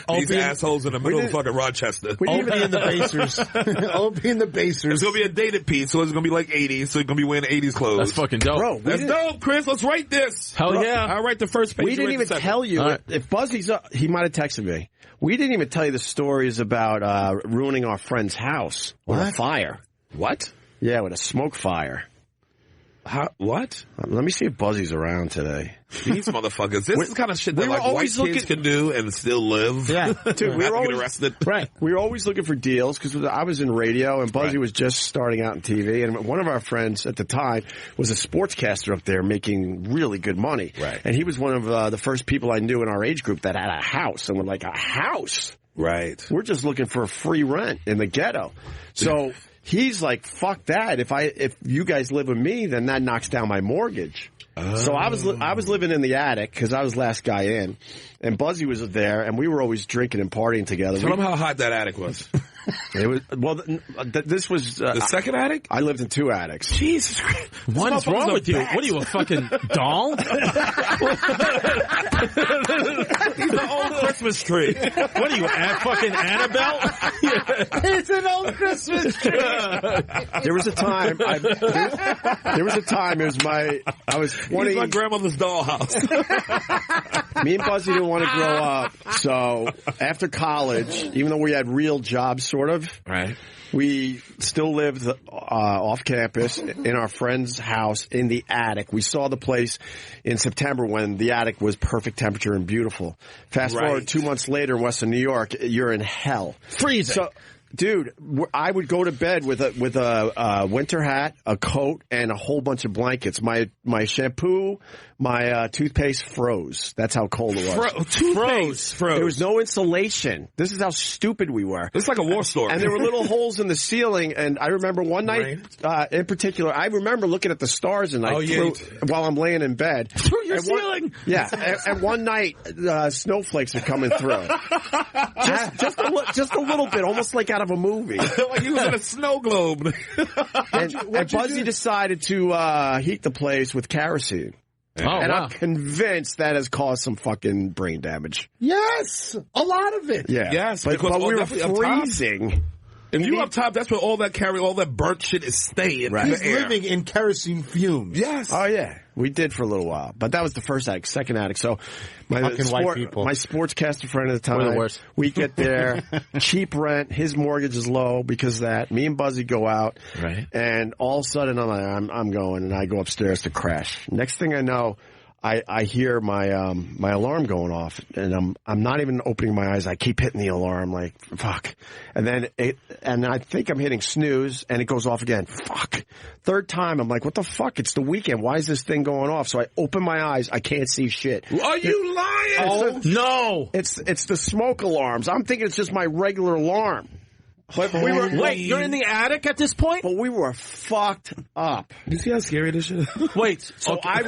Speaker 8: These assholes in the middle of fucking Rochester.
Speaker 6: Opie and the Basers. Opie and the Basers.
Speaker 8: It's going to be a dated piece, so it's going to be like 80s, so you're going to be wearing 80s clothes.
Speaker 5: That's fucking dope.
Speaker 3: Bro,
Speaker 8: that's dope, Chris. Let's write this.
Speaker 5: Hell yeah.
Speaker 8: I'll write the first page.
Speaker 3: We didn't even tell you. Right. If Buzzy's up, he might have texted me. We didn't even tell you the stories about ruining our friend's house with a fire.
Speaker 8: What?
Speaker 3: Yeah, with a smoke fire.
Speaker 8: What?
Speaker 3: Let me see if Buzzy's around today.
Speaker 8: These motherfuckers. This is the kind of shit that like white kids can do and still live.
Speaker 3: Yeah. Dude, we were always
Speaker 8: get arrested.
Speaker 3: Right. We were always looking for deals because I was in radio and Buzzy was just starting out in TV. And one of our friends at the time was a sportscaster up there making really good money.
Speaker 8: Right.
Speaker 3: And he was one of the first people I knew in our age group that had a house. And we're like, a house?
Speaker 8: Right.
Speaker 3: We're just looking for free rent in the ghetto. So... He's like, fuck that. If you guys live with me, then that knocks down my mortgage. So I was living in the attic because I was last guy in, and Buzzy was there, and we were always drinking and partying together.
Speaker 8: Tell him how hot that attic was.
Speaker 3: It was this was
Speaker 8: the second attic.
Speaker 3: I lived in 2 attics.
Speaker 8: Jesus Christ!
Speaker 5: What's wrong with you? What are you, a fucking doll?
Speaker 8: He's an old Christmas tree.
Speaker 5: What are you, fucking Annabelle?
Speaker 6: It's an old Christmas tree.
Speaker 3: There was a time. There was a time. It was I was 20.
Speaker 8: He's my grandmother's dollhouse.
Speaker 3: Me and Buzzy didn't want to grow up, so after college, even though we had real jobs, sort of,
Speaker 8: right,
Speaker 3: we still lived off campus in our friend's house in the attic. We saw the place in September when the attic was perfect temperature and beautiful. Fast forward 2 months later in Western New York, you're in hell.
Speaker 5: Freezing.
Speaker 3: So, dude, I would go to bed with a winter hat, a coat, and a whole bunch of blankets. My shampoo, my toothpaste froze. That's how cold it was.
Speaker 8: Froze.
Speaker 3: There was no insulation. This is how stupid we were.
Speaker 8: It's like a war story.
Speaker 3: And there were little holes in the ceiling. And I remember one night, in particular, I remember looking at the stars and while I'm laying in bed.
Speaker 5: Through your ceiling.
Speaker 3: And one night, snowflakes are coming through. just a little bit, almost like out of a movie.
Speaker 8: Like he was in a snow globe.
Speaker 3: and Buzzy decided to heat the place with kerosene. I'm convinced that has caused some fucking brain damage.
Speaker 6: Yes, a lot of it.
Speaker 3: Yeah.
Speaker 8: Yes,
Speaker 3: but we were freezing.
Speaker 8: If you up top, that's where all that burnt shit is staying.
Speaker 6: Right. He's living in kerosene fumes.
Speaker 8: Yes.
Speaker 3: Oh, yeah. We did for a little while. But that was the first attic. Second attic. So my sportscaster friend at the time,
Speaker 5: we're the worst.
Speaker 3: We get there, cheap rent, his mortgage is low because of that. Me and Buzzy go out.
Speaker 5: Right.
Speaker 3: And all of a sudden I'm going, and I go upstairs to crash. Next thing I know, I hear my alarm going off, and I'm not even opening my eyes. I keep hitting the alarm like fuck, and then I think I'm hitting snooze, and it goes off again. Fuck. Third time, I'm like, what the fuck? It's the weekend. Why is this thing going off? So I open my eyes. I can't see shit.
Speaker 8: Are you lying?
Speaker 3: Oh
Speaker 5: no!
Speaker 3: It's the smoke alarms. I'm thinking it's just my regular alarm. But
Speaker 5: wait, you're in the attic at this point?
Speaker 3: But we were fucked up.
Speaker 8: You see how scary this shit is?
Speaker 5: Wait, so I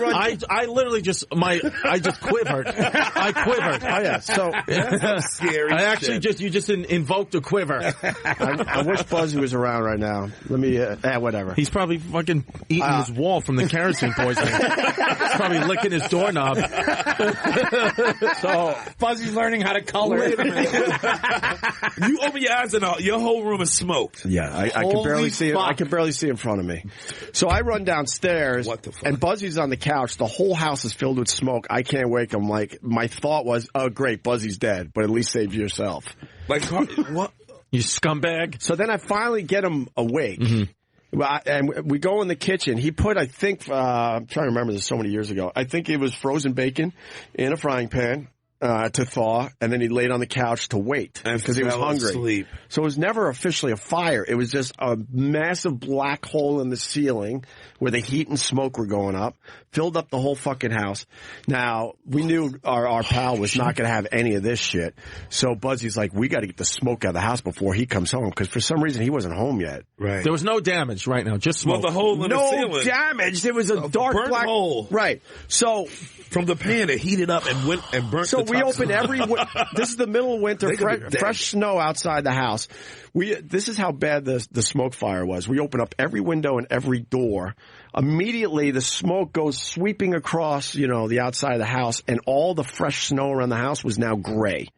Speaker 5: literally just quivered. I quivered.
Speaker 3: Oh yeah, so
Speaker 8: that's scary.
Speaker 5: I actually you just invoked a quiver.
Speaker 3: I wish Buzzy was around right now. Let me, whatever.
Speaker 5: He's probably fucking eating his wall from the kerosene poisoning. He's probably licking his doorknob.
Speaker 6: So Buzzy's learning how to color.
Speaker 8: Wait a minute. You open your eyes and your whole room is smoked.
Speaker 3: Yeah, I can barely see it. I can barely see in front of me. So I run downstairs, and Buzzy's on the couch. The whole house is filled with smoke. I can't wake him. Like, my thought was, oh, great, Buzzy's dead, but at least save yourself.
Speaker 8: Like, what?
Speaker 5: You scumbag.
Speaker 3: So then I finally get him awake. Mm-hmm. And we go in the kitchen. He put, I think, I'm trying to remember this so many years ago. I think it was frozen bacon in a frying pan. To thaw, and then he laid on the couch to wait because he was hungry.
Speaker 8: Asleep.
Speaker 3: So it was never officially a fire. It was just a massive black hole in the ceiling where the heat and smoke were going up, filled up the whole fucking house. Now, we knew our pal was not going to have any of this shit. So Buzzy's like, we got to get the smoke out of the house before he comes home, because for some reason he wasn't home yet.
Speaker 8: Right.
Speaker 5: There was no damage right now, just smoke.
Speaker 8: Well, the hole in the ceiling.
Speaker 3: No damage. There was a dark
Speaker 8: burnt
Speaker 3: black
Speaker 8: hole.
Speaker 3: Right. So
Speaker 8: from the pan, it heated up and went and burnt.
Speaker 3: So
Speaker 8: the
Speaker 3: we
Speaker 8: top
Speaker 3: opened this is the middle of winter, fresh snow outside the house. This is how bad the smoke fire was. We opened up every window and every door. Immediately, the smoke goes sweeping across, the outside of the house, and all the fresh snow around the house was now gray.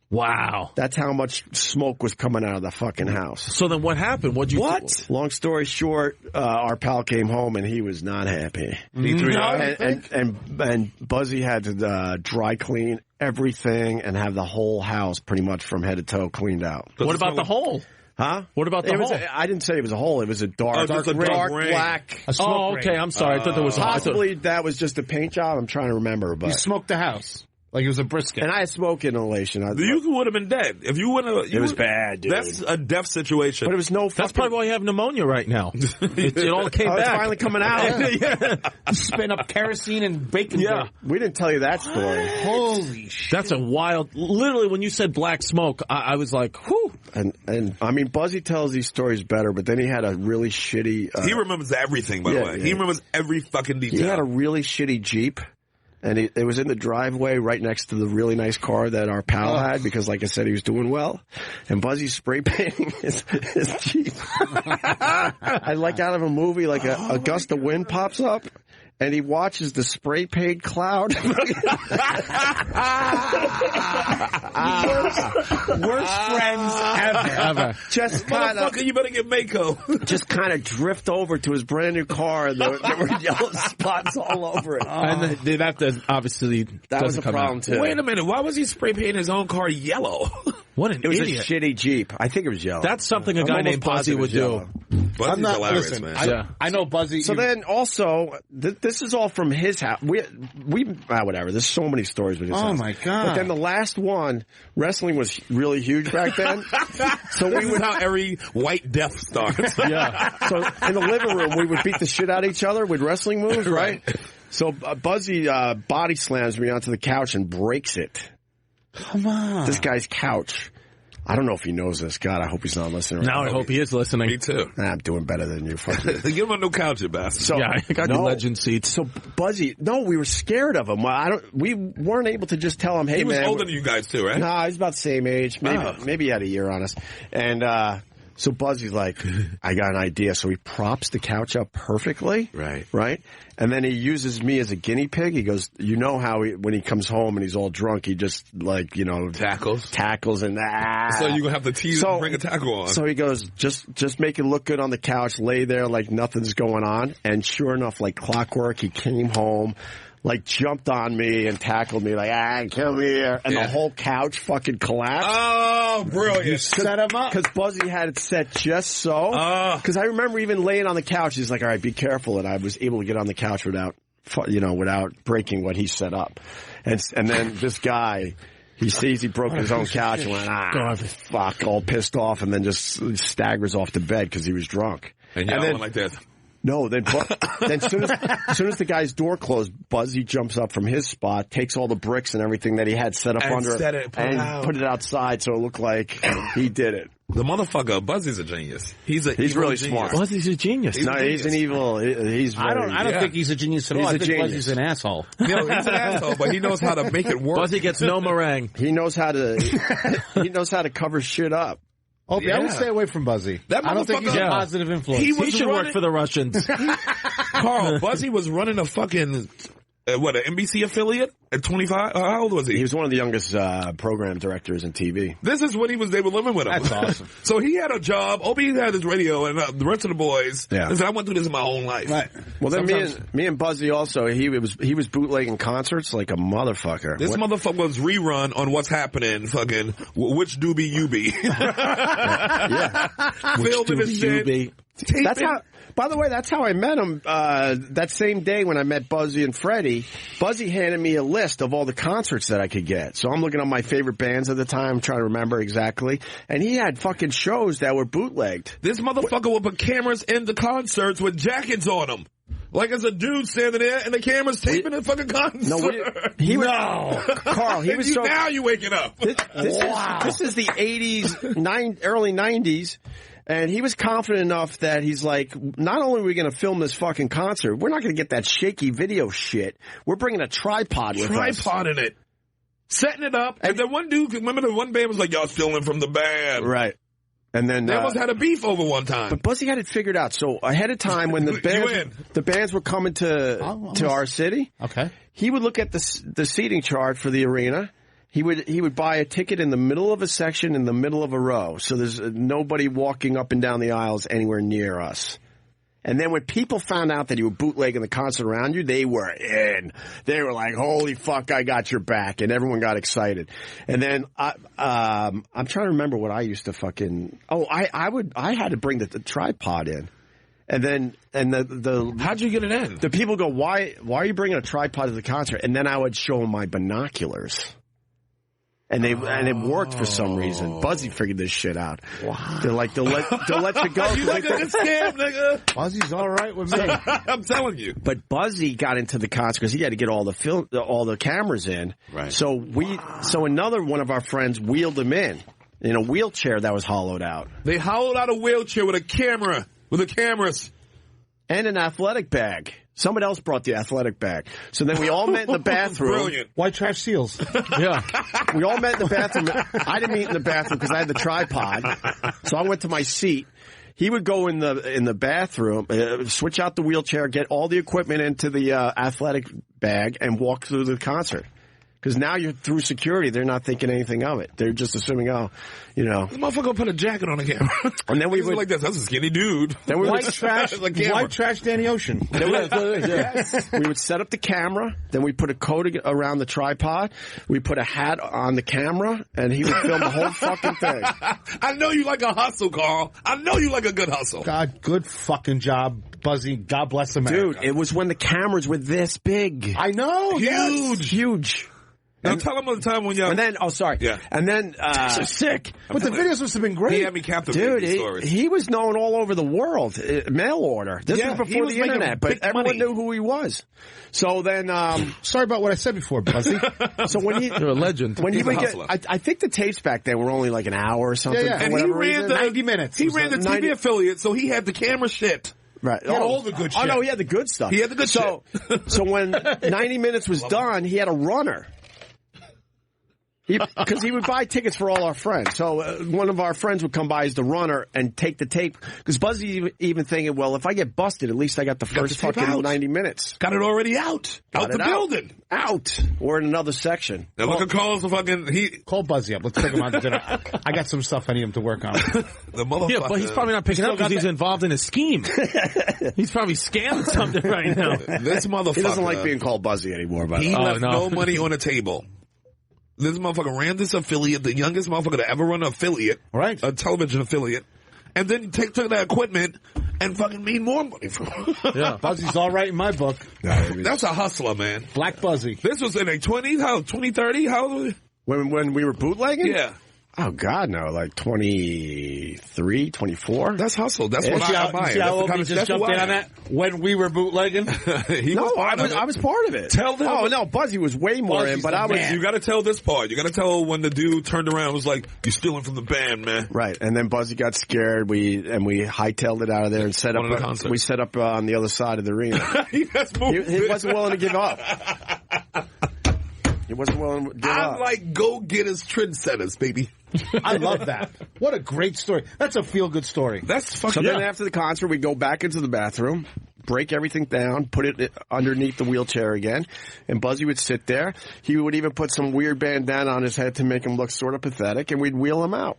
Speaker 5: Wow.
Speaker 3: That's how much smoke was coming out of the fucking house.
Speaker 5: So then what happened? What'd you do?
Speaker 3: Long story short, our pal came home and he was not happy. And Buzzy had to dry clean everything and have the whole house pretty much from head to toe cleaned out.
Speaker 5: What about the hole?
Speaker 3: Huh?
Speaker 5: What about the hole?
Speaker 3: I didn't say it was a hole. It was a dark black.
Speaker 5: Oh, okay. I'm sorry. I thought there was
Speaker 3: possibly that was just a paint job. I'm trying to remember, but
Speaker 6: you smoked the house. Like it was a brisket.
Speaker 3: And I had smoke inhalation.
Speaker 8: You would have been dead. If you wouldn't have...
Speaker 3: It was bad, dude.
Speaker 8: That's a death situation.
Speaker 3: But it was no
Speaker 5: That's probably why you have pneumonia right now. It all came
Speaker 3: It's
Speaker 5: back.
Speaker 3: finally coming out.
Speaker 6: Spin up kerosene and bacon.
Speaker 5: Yeah.
Speaker 3: We didn't tell you that story.
Speaker 6: Holy shit.
Speaker 5: That's a wild... Literally, when you said black smoke, I was like, whew.
Speaker 3: And I mean, Buzzy tells these stories better, but then he had a really shitty...
Speaker 8: he remembers everything, by the way.
Speaker 3: Yeah.
Speaker 8: He remembers every fucking detail.
Speaker 3: He had a really shitty Jeep. And it was in the driveway right next to the really nice car that our pal had because, like I said, he was doing well. And Buzzy's spray painting his Jeep. I like out of a movie, like a gust of wind pops up. And he watches the spray paint cloud. Worst friends ever. Just kind of,
Speaker 8: you better get Mako.
Speaker 3: Just kind of drift over to his brand new car, and there were yellow spots all over it.
Speaker 5: And that obviously
Speaker 3: that was a problem too.
Speaker 8: Wait a minute, why was he spray painting his own car yellow?
Speaker 5: What an
Speaker 3: It was
Speaker 5: idiot.
Speaker 3: a shitty Jeep. I think it was yellow.
Speaker 5: That's something a guy named Buzzy would do.
Speaker 8: Buzzy's hilarious, man.
Speaker 6: I know Buzzy.
Speaker 3: So then also, this is all from his house. We whatever. There's so many stories with his house.
Speaker 6: Oh my God.
Speaker 3: But then the last one, wrestling was really huge back then. So
Speaker 8: This is how every white death starts.
Speaker 3: Yeah. So in the living room, we would beat the shit out of each other with wrestling moves, right? So Buzzy body slams me onto the couch and breaks it.
Speaker 6: Come on.
Speaker 3: This guy's couch. I don't know if he knows this. God, I hope he's not listening.
Speaker 5: Now I hope he is listening.
Speaker 8: Me too.
Speaker 3: I'm doing better than you. Fuck you.
Speaker 8: Give him a new couch, you bastard.
Speaker 3: So,
Speaker 5: Yeah, I got the legend seats.
Speaker 3: So Buzzy, no, we were scared of him. We weren't able to just tell him, hey,
Speaker 8: he was
Speaker 3: man.
Speaker 8: older than you guys too, right?
Speaker 3: Nah, he's about the same age. Maybe he had a year on us. And so Buzzy's like, I got an idea. So he props the couch up perfectly. Right. And then he uses me as a guinea pig. He goes, you know how when he comes home and he's all drunk, he just tackles and
Speaker 8: So you're going to have to tease and bring a tackle on.
Speaker 3: So he goes, just make it look good on the couch, lay there like nothing's going on. And sure enough, like clockwork, he came home, like jumped on me and tackled me like, come here. And the whole couch fucking collapsed.
Speaker 8: Oh, brilliant.
Speaker 3: You set him up. Because Buzzy had it set just so. Because I remember even laying on the couch, he's like, all right, be careful. And I was able to get on the couch without breaking what he set up. And then this guy, he sees he broke his own couch and went, fuck, all pissed off, and then just staggers off to bed because he was drunk.
Speaker 8: And y'all went like this.
Speaker 3: No, then as soon as the guy's door closed, Buzzy jumps up from his spot, takes all the bricks and everything that he had set up
Speaker 8: and
Speaker 3: under it, and put it outside so it looked like he did it.
Speaker 8: The motherfucker, Buzzy's a genius. He's
Speaker 3: really
Speaker 8: genius.
Speaker 3: smart.
Speaker 5: Buzzy's a genius.
Speaker 3: He's an evil. He's
Speaker 6: I don't think he's a genius at all. I think Buzzy's an asshole.
Speaker 8: He's an asshole, but he knows how to make it work.
Speaker 5: Buzzy gets no meringue.
Speaker 3: He knows how to cover shit up.
Speaker 6: Opie, I would stay away from Buzzy.
Speaker 8: That
Speaker 6: I don't think he's a positive influence.
Speaker 8: He
Speaker 5: should work for the Russians.
Speaker 8: Carl, Buzzy was running a fucking, an NBC affiliate at 25? How old was he?
Speaker 3: He was one of the youngest program directors in TV.
Speaker 8: This is when they were living with him.
Speaker 6: That's awesome.
Speaker 8: So he had a job. Opie had his radio, and the rest of the boys.
Speaker 3: Yeah.
Speaker 8: Listen, I went through this in my own life.
Speaker 6: Right.
Speaker 3: Well, then me and Buzzy also, he was bootlegging concerts like a motherfucker.
Speaker 8: This motherfucker was rerun on What's Happening, fucking, which doobie you be.
Speaker 3: Yeah.
Speaker 8: Filming this shit.
Speaker 3: That's how. By the way, that's how I met him. That same day when I met Buzzy and Freddie, Buzzy handed me a list of all the concerts that I could get. So I'm looking at my favorite bands at the time, trying to remember exactly. And he had fucking shows that were bootlegged.
Speaker 8: This motherfucker would put cameras in the concerts with jackets on them. Like it's a dude standing there and the camera's taping the fucking concert.
Speaker 3: Carl, he was so.
Speaker 8: Now you waking up.
Speaker 3: This is the 80s, early 90s. And he was confident enough that he's like, not only are we going to film this fucking concert, we're not going to get that shaky video shit. We're bringing a tripod with us.
Speaker 8: Tripod in it. Setting it up. And then one dude, remember the one band was like, y'all stealing from the band.
Speaker 3: Right. And then
Speaker 8: they almost had a beef over one time.
Speaker 3: But Buzzy had it figured out. So ahead of time, when the bands were coming to our city, he would look at the seating chart for the arena. He would buy a ticket in the middle of a section in the middle of a row. So there's nobody walking up and down the aisles anywhere near us. And then when people found out that you were bootlegging the concert around you, they were in. They were like, holy fuck, I got your back. And everyone got excited. And then I'm trying to remember what I used to fucking... I had to bring the tripod in. And then, the
Speaker 8: how'd you get it in?
Speaker 3: The people go, why are you bringing a tripod to the concert? And then I would show them my binoculars. And it worked for some reason. Buzzy figured this shit out. Wow. They're like, they'll let you go.
Speaker 8: You like a good scam, nigga.
Speaker 6: Buzzy's all right with me.
Speaker 8: I'm telling you.
Speaker 3: But Buzzy got into the concert because he had to get all the cameras in.
Speaker 8: Right.
Speaker 3: So another one of our friends wheeled him in a wheelchair that was hollowed out.
Speaker 8: They hollowed out a wheelchair with a camera, with the cameras.
Speaker 3: And an athletic bag. Someone else brought the athletic bag. So then we all met in the bathroom.
Speaker 8: Brilliant.
Speaker 6: White trash seals.
Speaker 3: Yeah. We all met in the bathroom. I didn't meet in the bathroom because I had the tripod. So I went to my seat. He would go in the bathroom, switch out the wheelchair, get all the equipment into the athletic bag, and walk through the concert. Because now you're through security, they're not thinking anything of it. They're just assuming,
Speaker 8: This motherfucker put a jacket on the camera.
Speaker 3: And then we would
Speaker 8: like this. That's a skinny dude.
Speaker 3: Then we
Speaker 6: White trash Danny Ocean.
Speaker 3: We would set up the camera. Then we put a coat around the tripod. We put a hat on the camera, and he would film the whole fucking thing.
Speaker 8: I know you like a hustle, Carl. I know you like a good hustle.
Speaker 6: God, good fucking job, Buzzy. God bless America.
Speaker 3: Dude, it was when the cameras were this big.
Speaker 6: I know.
Speaker 3: Huge.
Speaker 8: Now tell him the time when y'all...
Speaker 3: And then, yeah. And then...
Speaker 6: so sick. But the videos must have been great.
Speaker 8: He had me captivated.
Speaker 3: Dude, he was known all over the world. Mail order. This was before the internet, but everyone knew who he was. So then...
Speaker 6: Sorry about what I said before, Buzzy.
Speaker 3: So when he...
Speaker 5: You're a legend.
Speaker 3: When he would get... I think the tapes back then were only like an hour or something.
Speaker 6: Yeah.
Speaker 8: And he ran
Speaker 6: 90 minutes.
Speaker 8: He ran the TV affiliate, so he had the camera shit.
Speaker 3: Right.
Speaker 6: He had all the good shit.
Speaker 3: Oh, no, he had the good stuff.
Speaker 8: He had the good shit.
Speaker 3: So when 90 minutes was done, he had a runner. Because he would buy tickets for all our friends. So one of our friends would come by as the runner and take the tape. Because Buzzy even thinking, well, if I get busted, at least I got the first fucking 90 minutes.
Speaker 8: Got it already out. Out the building.
Speaker 3: Out. Or in another section.
Speaker 8: Now look at Carl's fucking...
Speaker 6: Call Buzzy up. Let's take him out to dinner. I got some stuff I need him to work on.
Speaker 8: The motherfucker.
Speaker 5: Yeah, but he's probably not picking up because he's involved in a scheme. He's probably scamming something right now.
Speaker 8: This motherfucker...
Speaker 3: He doesn't like being called Buzzy anymore. But
Speaker 8: he left no money on the table. This motherfucker ran this affiliate, the youngest motherfucker to ever run an affiliate.
Speaker 6: Right.
Speaker 8: A television affiliate. And then took that equipment and fucking made more money from it.
Speaker 6: Yeah. Buzzy's all right in my book.
Speaker 8: That's a hustler, man.
Speaker 6: Black Buzzy.
Speaker 8: This was in their 20s? How, 20, 30? How old was it?
Speaker 3: When we were bootlegging?
Speaker 8: Yeah.
Speaker 3: Oh, God, no. Like 23, 24?
Speaker 8: That's hustle. That's what I buy.
Speaker 6: See how Opie just jumped in on that? When we were bootlegging?
Speaker 3: I was part of it.
Speaker 8: Tell them.
Speaker 3: Oh, no, Buzzy was way more in, but I was...
Speaker 8: You got to tell this part. You got to tell when the dude turned around and was like, you're stealing from the band, man.
Speaker 3: Right, and then Buzzy got scared. We hightailed it out of there and set up... We set up on the other side of the arena.
Speaker 8: He
Speaker 3: wasn't willing to give up. He wasn't willing to give up.
Speaker 8: I'm like go-getters, trendsetters, baby.
Speaker 6: I love that. What a great story. That's a feel-good story.
Speaker 8: That's fucking...
Speaker 3: So then after the concert, we go back into the bathroom, break everything down, put it underneath the wheelchair again, and Buzzy would sit there. He would even put some weird bandana on his head to make him look sort of pathetic, and we'd wheel him out.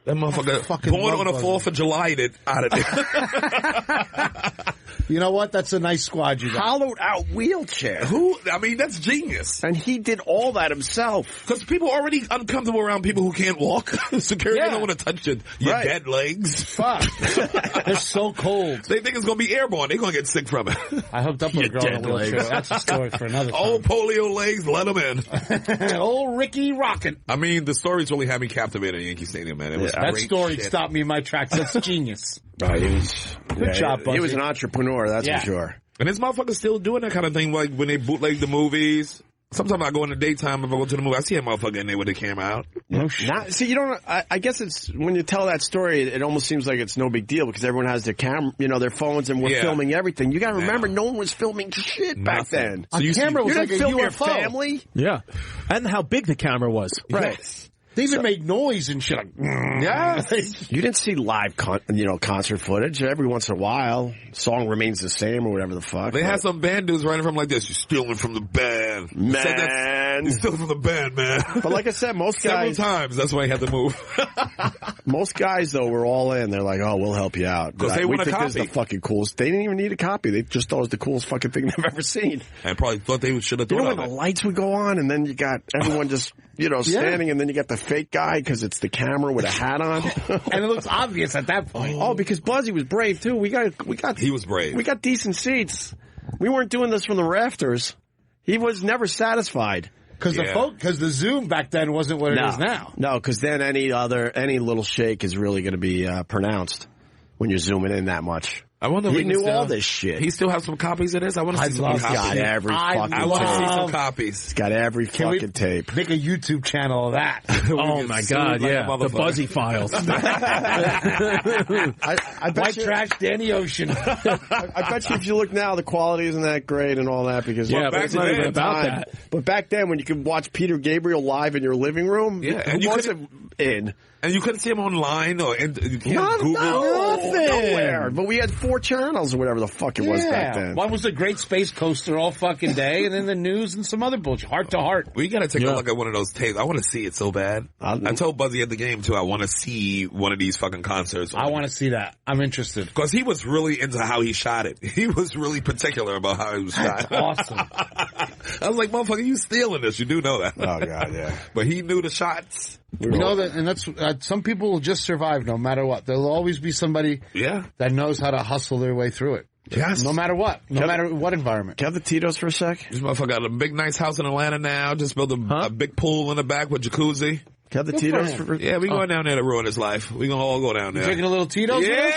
Speaker 8: That motherfucker born on the 4th of July out of there.
Speaker 6: You know what? That's a nice squad you got.
Speaker 3: Hollowed out wheelchair.
Speaker 8: That's genius.
Speaker 3: And he did all that himself.
Speaker 8: Because people are already uncomfortable around people who can't walk. Security don't want to touch your dead legs.
Speaker 6: Fuck. They're so cold.
Speaker 8: They think it's going to be airborne. They're going to get sick from it.
Speaker 6: I hooked up with a girl in a wheelchair. That's a story for another time.
Speaker 8: Old polio legs, let them in.
Speaker 6: Old Ricky rockin'.
Speaker 8: I mean, the stories really had me captivated at Yankee Stadium, man. It was
Speaker 6: that story
Speaker 8: shit.
Speaker 6: stopped me in my tracks. That's genius.
Speaker 3: Good
Speaker 6: job, Buzzy.
Speaker 3: He was an entrepreneur, that's for sure.
Speaker 8: And this motherfucker's still doing that kind of thing, like when they bootleg the movies. Sometimes I go in the daytime, if I go to the movie, I see a motherfucker in there with the camera out.
Speaker 6: No shit.
Speaker 3: See, you don't, I guess it's, when you tell that story, it almost seems like it's no big deal because everyone has their camera, their phones, and we're filming everything. You gotta remember, no one was filming shit back then.
Speaker 6: So a camera was like a
Speaker 3: film
Speaker 6: UFO.
Speaker 3: Your family?
Speaker 5: Yeah. And how big the camera was.
Speaker 3: Right.
Speaker 6: Yes. They even made noise and shit.
Speaker 3: Yeah. You didn't see live concert footage. Every once in a while, song remains the same or whatever the fuck.
Speaker 8: They had some band dudes running from like this. You're stealing from the band.
Speaker 3: Man. band.
Speaker 8: He's still from the band, man.
Speaker 3: But like I said, most
Speaker 8: Several
Speaker 3: guys,
Speaker 8: times. That's why he had to move.
Speaker 3: most guys though were all in. They're like, "Oh, we'll help you out."
Speaker 8: Because they
Speaker 3: we
Speaker 8: want a
Speaker 3: think this is
Speaker 8: copy.
Speaker 3: the fucking coolest. They didn't even need a copy. They just thought it was the coolest fucking thing they've ever seen.
Speaker 8: And probably thought they should have
Speaker 3: You know
Speaker 8: thought
Speaker 3: when
Speaker 8: of
Speaker 3: the
Speaker 8: it.
Speaker 3: lights would go on, and then you got everyone just standing, and then you got the fake guy because it's the camera with a hat on,
Speaker 6: And it looks obvious at that point.
Speaker 3: Oh, because Buzzy was brave too. We got
Speaker 8: He was brave.
Speaker 3: We got decent seats. We weren't doing this from the rafters. He was never satisfied.
Speaker 6: Because the Zoom back then wasn't what it is now.
Speaker 3: No, because then any little shake is really going to be pronounced when you're zooming in that much.
Speaker 8: I wonder if
Speaker 3: he
Speaker 8: he
Speaker 3: knew
Speaker 8: still,
Speaker 3: all this shit.
Speaker 8: He still has some copies of this? I want to see some copies.
Speaker 3: Got every fucking
Speaker 8: I want to see some
Speaker 3: tape.
Speaker 8: copies.
Speaker 3: He's got every fucking tape.
Speaker 6: Make a YouTube channel of that.
Speaker 5: Oh my God!
Speaker 8: like a
Speaker 5: Yeah, the
Speaker 8: motherfucker.
Speaker 5: Buzzy files.
Speaker 3: I bet
Speaker 6: White
Speaker 3: you,
Speaker 6: trash, Danny Ocean.
Speaker 3: I bet you if you look now, the quality isn't that great and all that because
Speaker 5: Yeah, but
Speaker 3: back
Speaker 5: it's not
Speaker 3: then-
Speaker 5: even about that.
Speaker 3: But back then, when you could watch Peter Gabriel live in your living room,
Speaker 8: Yeah,
Speaker 3: who
Speaker 8: and you
Speaker 3: wasn't in?
Speaker 8: And you couldn't see him online or you can't
Speaker 3: Not,
Speaker 8: Google.
Speaker 3: nowhere. But we had 4 channels or whatever the fuck it was back then.
Speaker 6: One was a great space coaster all fucking day, and then the news and some other bullshit. Heart to heart.
Speaker 8: We got to take a look at one of those tapes. I want to see it so bad. I told Buzzy at the game, too, I want to see one of these fucking concerts.
Speaker 6: I want to see that. I'm interested.
Speaker 8: Because he was really into how he shot it. He was really particular about how he was shot.
Speaker 6: Awesome.
Speaker 8: I was like, motherfucker, you stealing this. You do know that.
Speaker 3: Oh, God, yeah.
Speaker 8: But he knew the shots.
Speaker 6: You know that, and that's some people will just survive no matter what. There'll always be somebody that knows how to hustle their way through it.
Speaker 3: Yes.
Speaker 6: No matter what. No matter what environment.
Speaker 3: Can I have the Tito's for a sec?
Speaker 8: This motherfucker got a big, nice house in Atlanta now. Just built a big pool in the back with jacuzzi.
Speaker 3: Can I have the Tito's for
Speaker 8: Yeah, we going down there to ruin his life. We gonna all go down there.
Speaker 6: Drinking a little Tito's?
Speaker 8: Yay!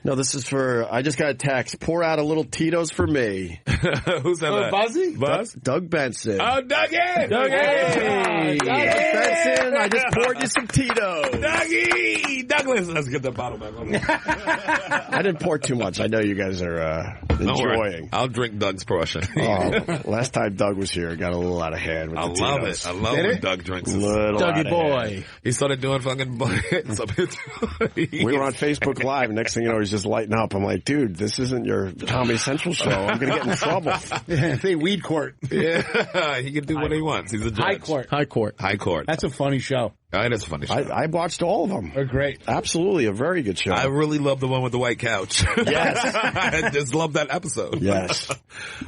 Speaker 3: No, this is for, I just got a text. Pour out a little Tito's for me.
Speaker 8: Who's that?
Speaker 6: Buzzy?
Speaker 8: Buzz?
Speaker 3: Doug Benson.
Speaker 8: Oh, Dougie!
Speaker 3: Dougie! Benson, I just poured you some Tito's.
Speaker 8: Dougie! Douglas! Let's get the bottle back on.
Speaker 3: I didn't pour too much. I know you guys are enjoying.
Speaker 8: I'll drink Doug's portion.
Speaker 3: Last time Doug was here, it got a little out of hand with
Speaker 8: I
Speaker 3: the
Speaker 8: love
Speaker 3: Tito's.
Speaker 8: it. I love when Doug drinks.
Speaker 3: Little out
Speaker 5: Dougie
Speaker 3: of
Speaker 5: boy.
Speaker 3: hand.
Speaker 8: He started doing fucking hits up here.
Speaker 3: We were on Facebook Live. Next thing you know, he's just lighting up. I'm like, dude, this isn't your Comedy Central show. I'm going to get in trouble.
Speaker 6: They weed court.
Speaker 8: Yeah, he can do what he wants. He's a judge.
Speaker 6: High court.
Speaker 5: High court.
Speaker 8: High court.
Speaker 6: That's a funny show.
Speaker 8: That's a funny show.
Speaker 3: I watched all of them.
Speaker 6: They're great.
Speaker 3: Absolutely, a very good show.
Speaker 8: I really love the one with the white couch.
Speaker 3: Yes.
Speaker 8: I just love that episode.
Speaker 3: Yes.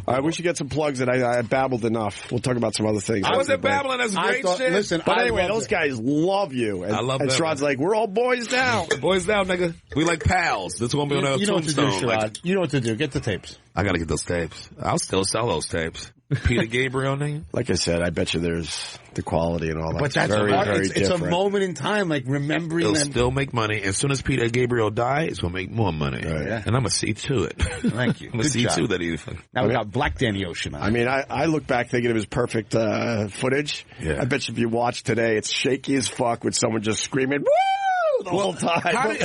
Speaker 3: All right, we should get some plugs that I babbled enough. We'll talk about some other things.
Speaker 8: I wasn't babbling. That's great shit.
Speaker 6: Listen,
Speaker 3: But anyway, those guys love you. And,
Speaker 8: I love
Speaker 3: and
Speaker 8: them.
Speaker 3: Sherrod's like, we're all boys now.
Speaker 8: Boys down, nigga. We like pals. That's going to be on a
Speaker 6: You know what to do,
Speaker 8: tombstone.
Speaker 6: Sherrod.
Speaker 8: Like,
Speaker 6: You know what to do. Get the tapes.
Speaker 8: I got to get those tapes. I'll still sell those tapes. Peter Gabriel name.
Speaker 3: Like I said, I bet you there's the quality and all that.
Speaker 6: But that's
Speaker 3: very, very
Speaker 6: it's a
Speaker 3: different.
Speaker 6: moment in time, like remembering
Speaker 8: It'll
Speaker 6: them.
Speaker 8: still make money. As soon as Peter Gabriel dies, it's going to make more money.
Speaker 3: Right.
Speaker 6: Yeah.
Speaker 8: And I'm going to see to it.
Speaker 6: Thank you.
Speaker 8: I'm going to
Speaker 6: Good
Speaker 8: see
Speaker 6: job.
Speaker 8: to that he...
Speaker 6: Now we got Black Danny Ocean on.
Speaker 3: I mean, I look back thinking it was perfect footage.
Speaker 8: Yeah.
Speaker 3: I bet you if you watch today, it's shaky as fuck with someone just screaming, woo! The whole time.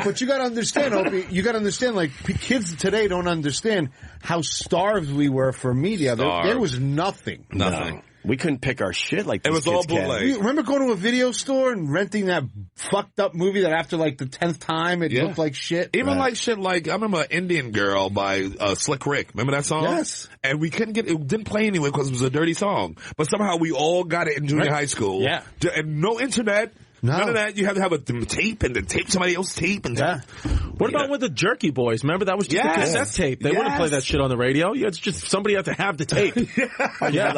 Speaker 6: But you got to understand, Opie. You got to understand, like kids today don't understand how starved we were for media. There was nothing.
Speaker 8: Nothing.
Speaker 3: No. We couldn't pick our shit like
Speaker 8: It
Speaker 3: these
Speaker 8: was all
Speaker 3: kids can.
Speaker 8: bootleg.
Speaker 6: You remember going to a video store and renting that fucked up movie that after like the 10th time it looked like shit?
Speaker 8: Even like shit like, I remember Indian Girl by Slick Rick. Remember that song?
Speaker 6: Yes.
Speaker 8: And we couldn't get it, didn't play anywhere because it was a dirty song. But somehow we all got it in junior high school.
Speaker 6: Yeah.
Speaker 8: And no internet.
Speaker 6: No.
Speaker 8: None of that. You had to have a tape and then tape somebody else's tape. And
Speaker 5: What about with the Jerky Boys? Remember that was just a cassette tape. They wouldn't play that shit on the radio. It's just somebody had to have the tape.
Speaker 3: You had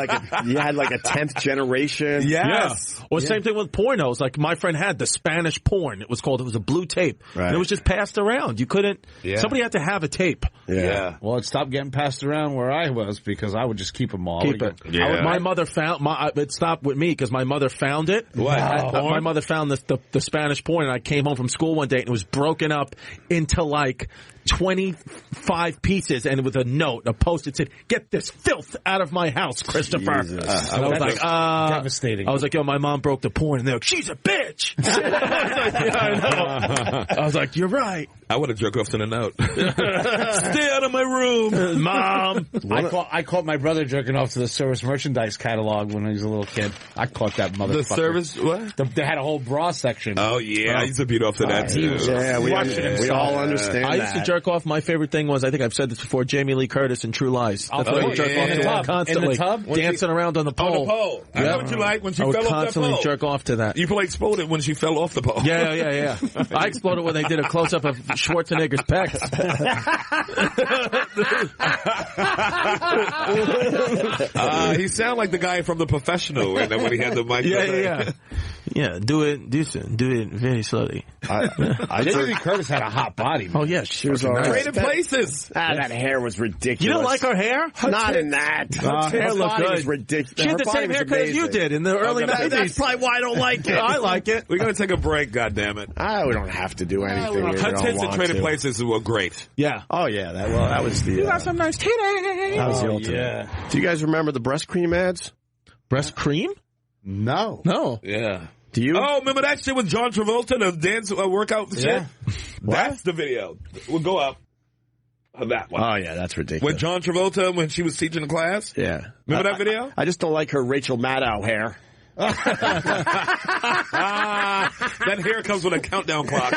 Speaker 3: like a 10th generation.
Speaker 8: Yes.
Speaker 5: Yeah. Or same thing with pornos. Like my friend had the Spanish porn. It was called. It was a blue tape.
Speaker 3: Right.
Speaker 5: And it was just passed around. You couldn't.
Speaker 8: Yeah.
Speaker 5: Somebody had to have a tape.
Speaker 8: Yeah.
Speaker 6: Well, it stopped getting passed around where I was because I would just keep them all.
Speaker 5: Keep it.
Speaker 8: Yeah.
Speaker 5: My mother found. It stopped with me because my mother found it.
Speaker 8: What?
Speaker 5: My mother found the Spanish porn, and I came home from school one day, and it was broken up into like 25 pieces, and with a note, a post-it said, "Get this filth out of my house, Christopher." And I was like,
Speaker 6: devastating.
Speaker 5: I was like, yo, my mom broke the porn, and they're like, she's a bitch. I was like, yeah, I know. I was like, you're right.
Speaker 8: I would have jerked off to the note. Stay out of my room, Mom.
Speaker 6: I caught my brother jerking off to the service merchandise catalog when he was a little kid. I caught that motherfucker.
Speaker 8: The service, what?
Speaker 6: They had a whole whole bra section.
Speaker 8: Oh, yeah. I used to beat off to that, too.
Speaker 3: Yeah, we all understand
Speaker 5: I used to jerk off. My favorite thing was, I think I've said this before, Jamie Lee Curtis in True Lies. That's what I would jerk off to constantly.
Speaker 6: In the tub?
Speaker 5: Dancing around on the pole.
Speaker 8: On the pole. I know what you like when she fell off that pole.
Speaker 5: I would constantly jerk off to that.
Speaker 8: You feel like exploded when she fell off the pole.
Speaker 5: Yeah. I exploded when they did a close-up of Schwarzenegger's pecs.
Speaker 8: He sounded like the guy from The Professional when he had the mic.
Speaker 5: Yeah, do it very slowly.
Speaker 6: Jamie Lee Curtis had a hot body. Man.
Speaker 5: Oh, yeah, she was all right.
Speaker 8: Traded places.
Speaker 3: That hair was ridiculous.
Speaker 5: You don't like her hair?
Speaker 3: Not in that.
Speaker 5: Her hair looked good.
Speaker 3: Was ridiculous.
Speaker 5: She had the same haircut as you did in the early 90s.
Speaker 3: That's probably why I don't like it.
Speaker 5: I like it.
Speaker 8: We're going to take a break, goddammit.
Speaker 3: We don't have to do anything.
Speaker 8: Her tits and Traded Places were great.
Speaker 5: Yeah.
Speaker 3: Oh, yeah. That was the...
Speaker 5: You got some nice titties.
Speaker 3: That was the ultimate. Yeah. Do you guys remember the breast cream ads?
Speaker 5: Breast cream?
Speaker 3: No.
Speaker 8: Yeah.
Speaker 3: Do you?
Speaker 8: Oh, remember that shit with John Travolta, the dance workout shit? That's the video. We'll go up. That one.
Speaker 3: Oh, yeah, that's ridiculous.
Speaker 8: With John Travolta when she was teaching the class?
Speaker 3: Yeah.
Speaker 8: Remember that video?
Speaker 3: I just don't like her Rachel Maddow hair.
Speaker 8: That hair comes with a countdown clock.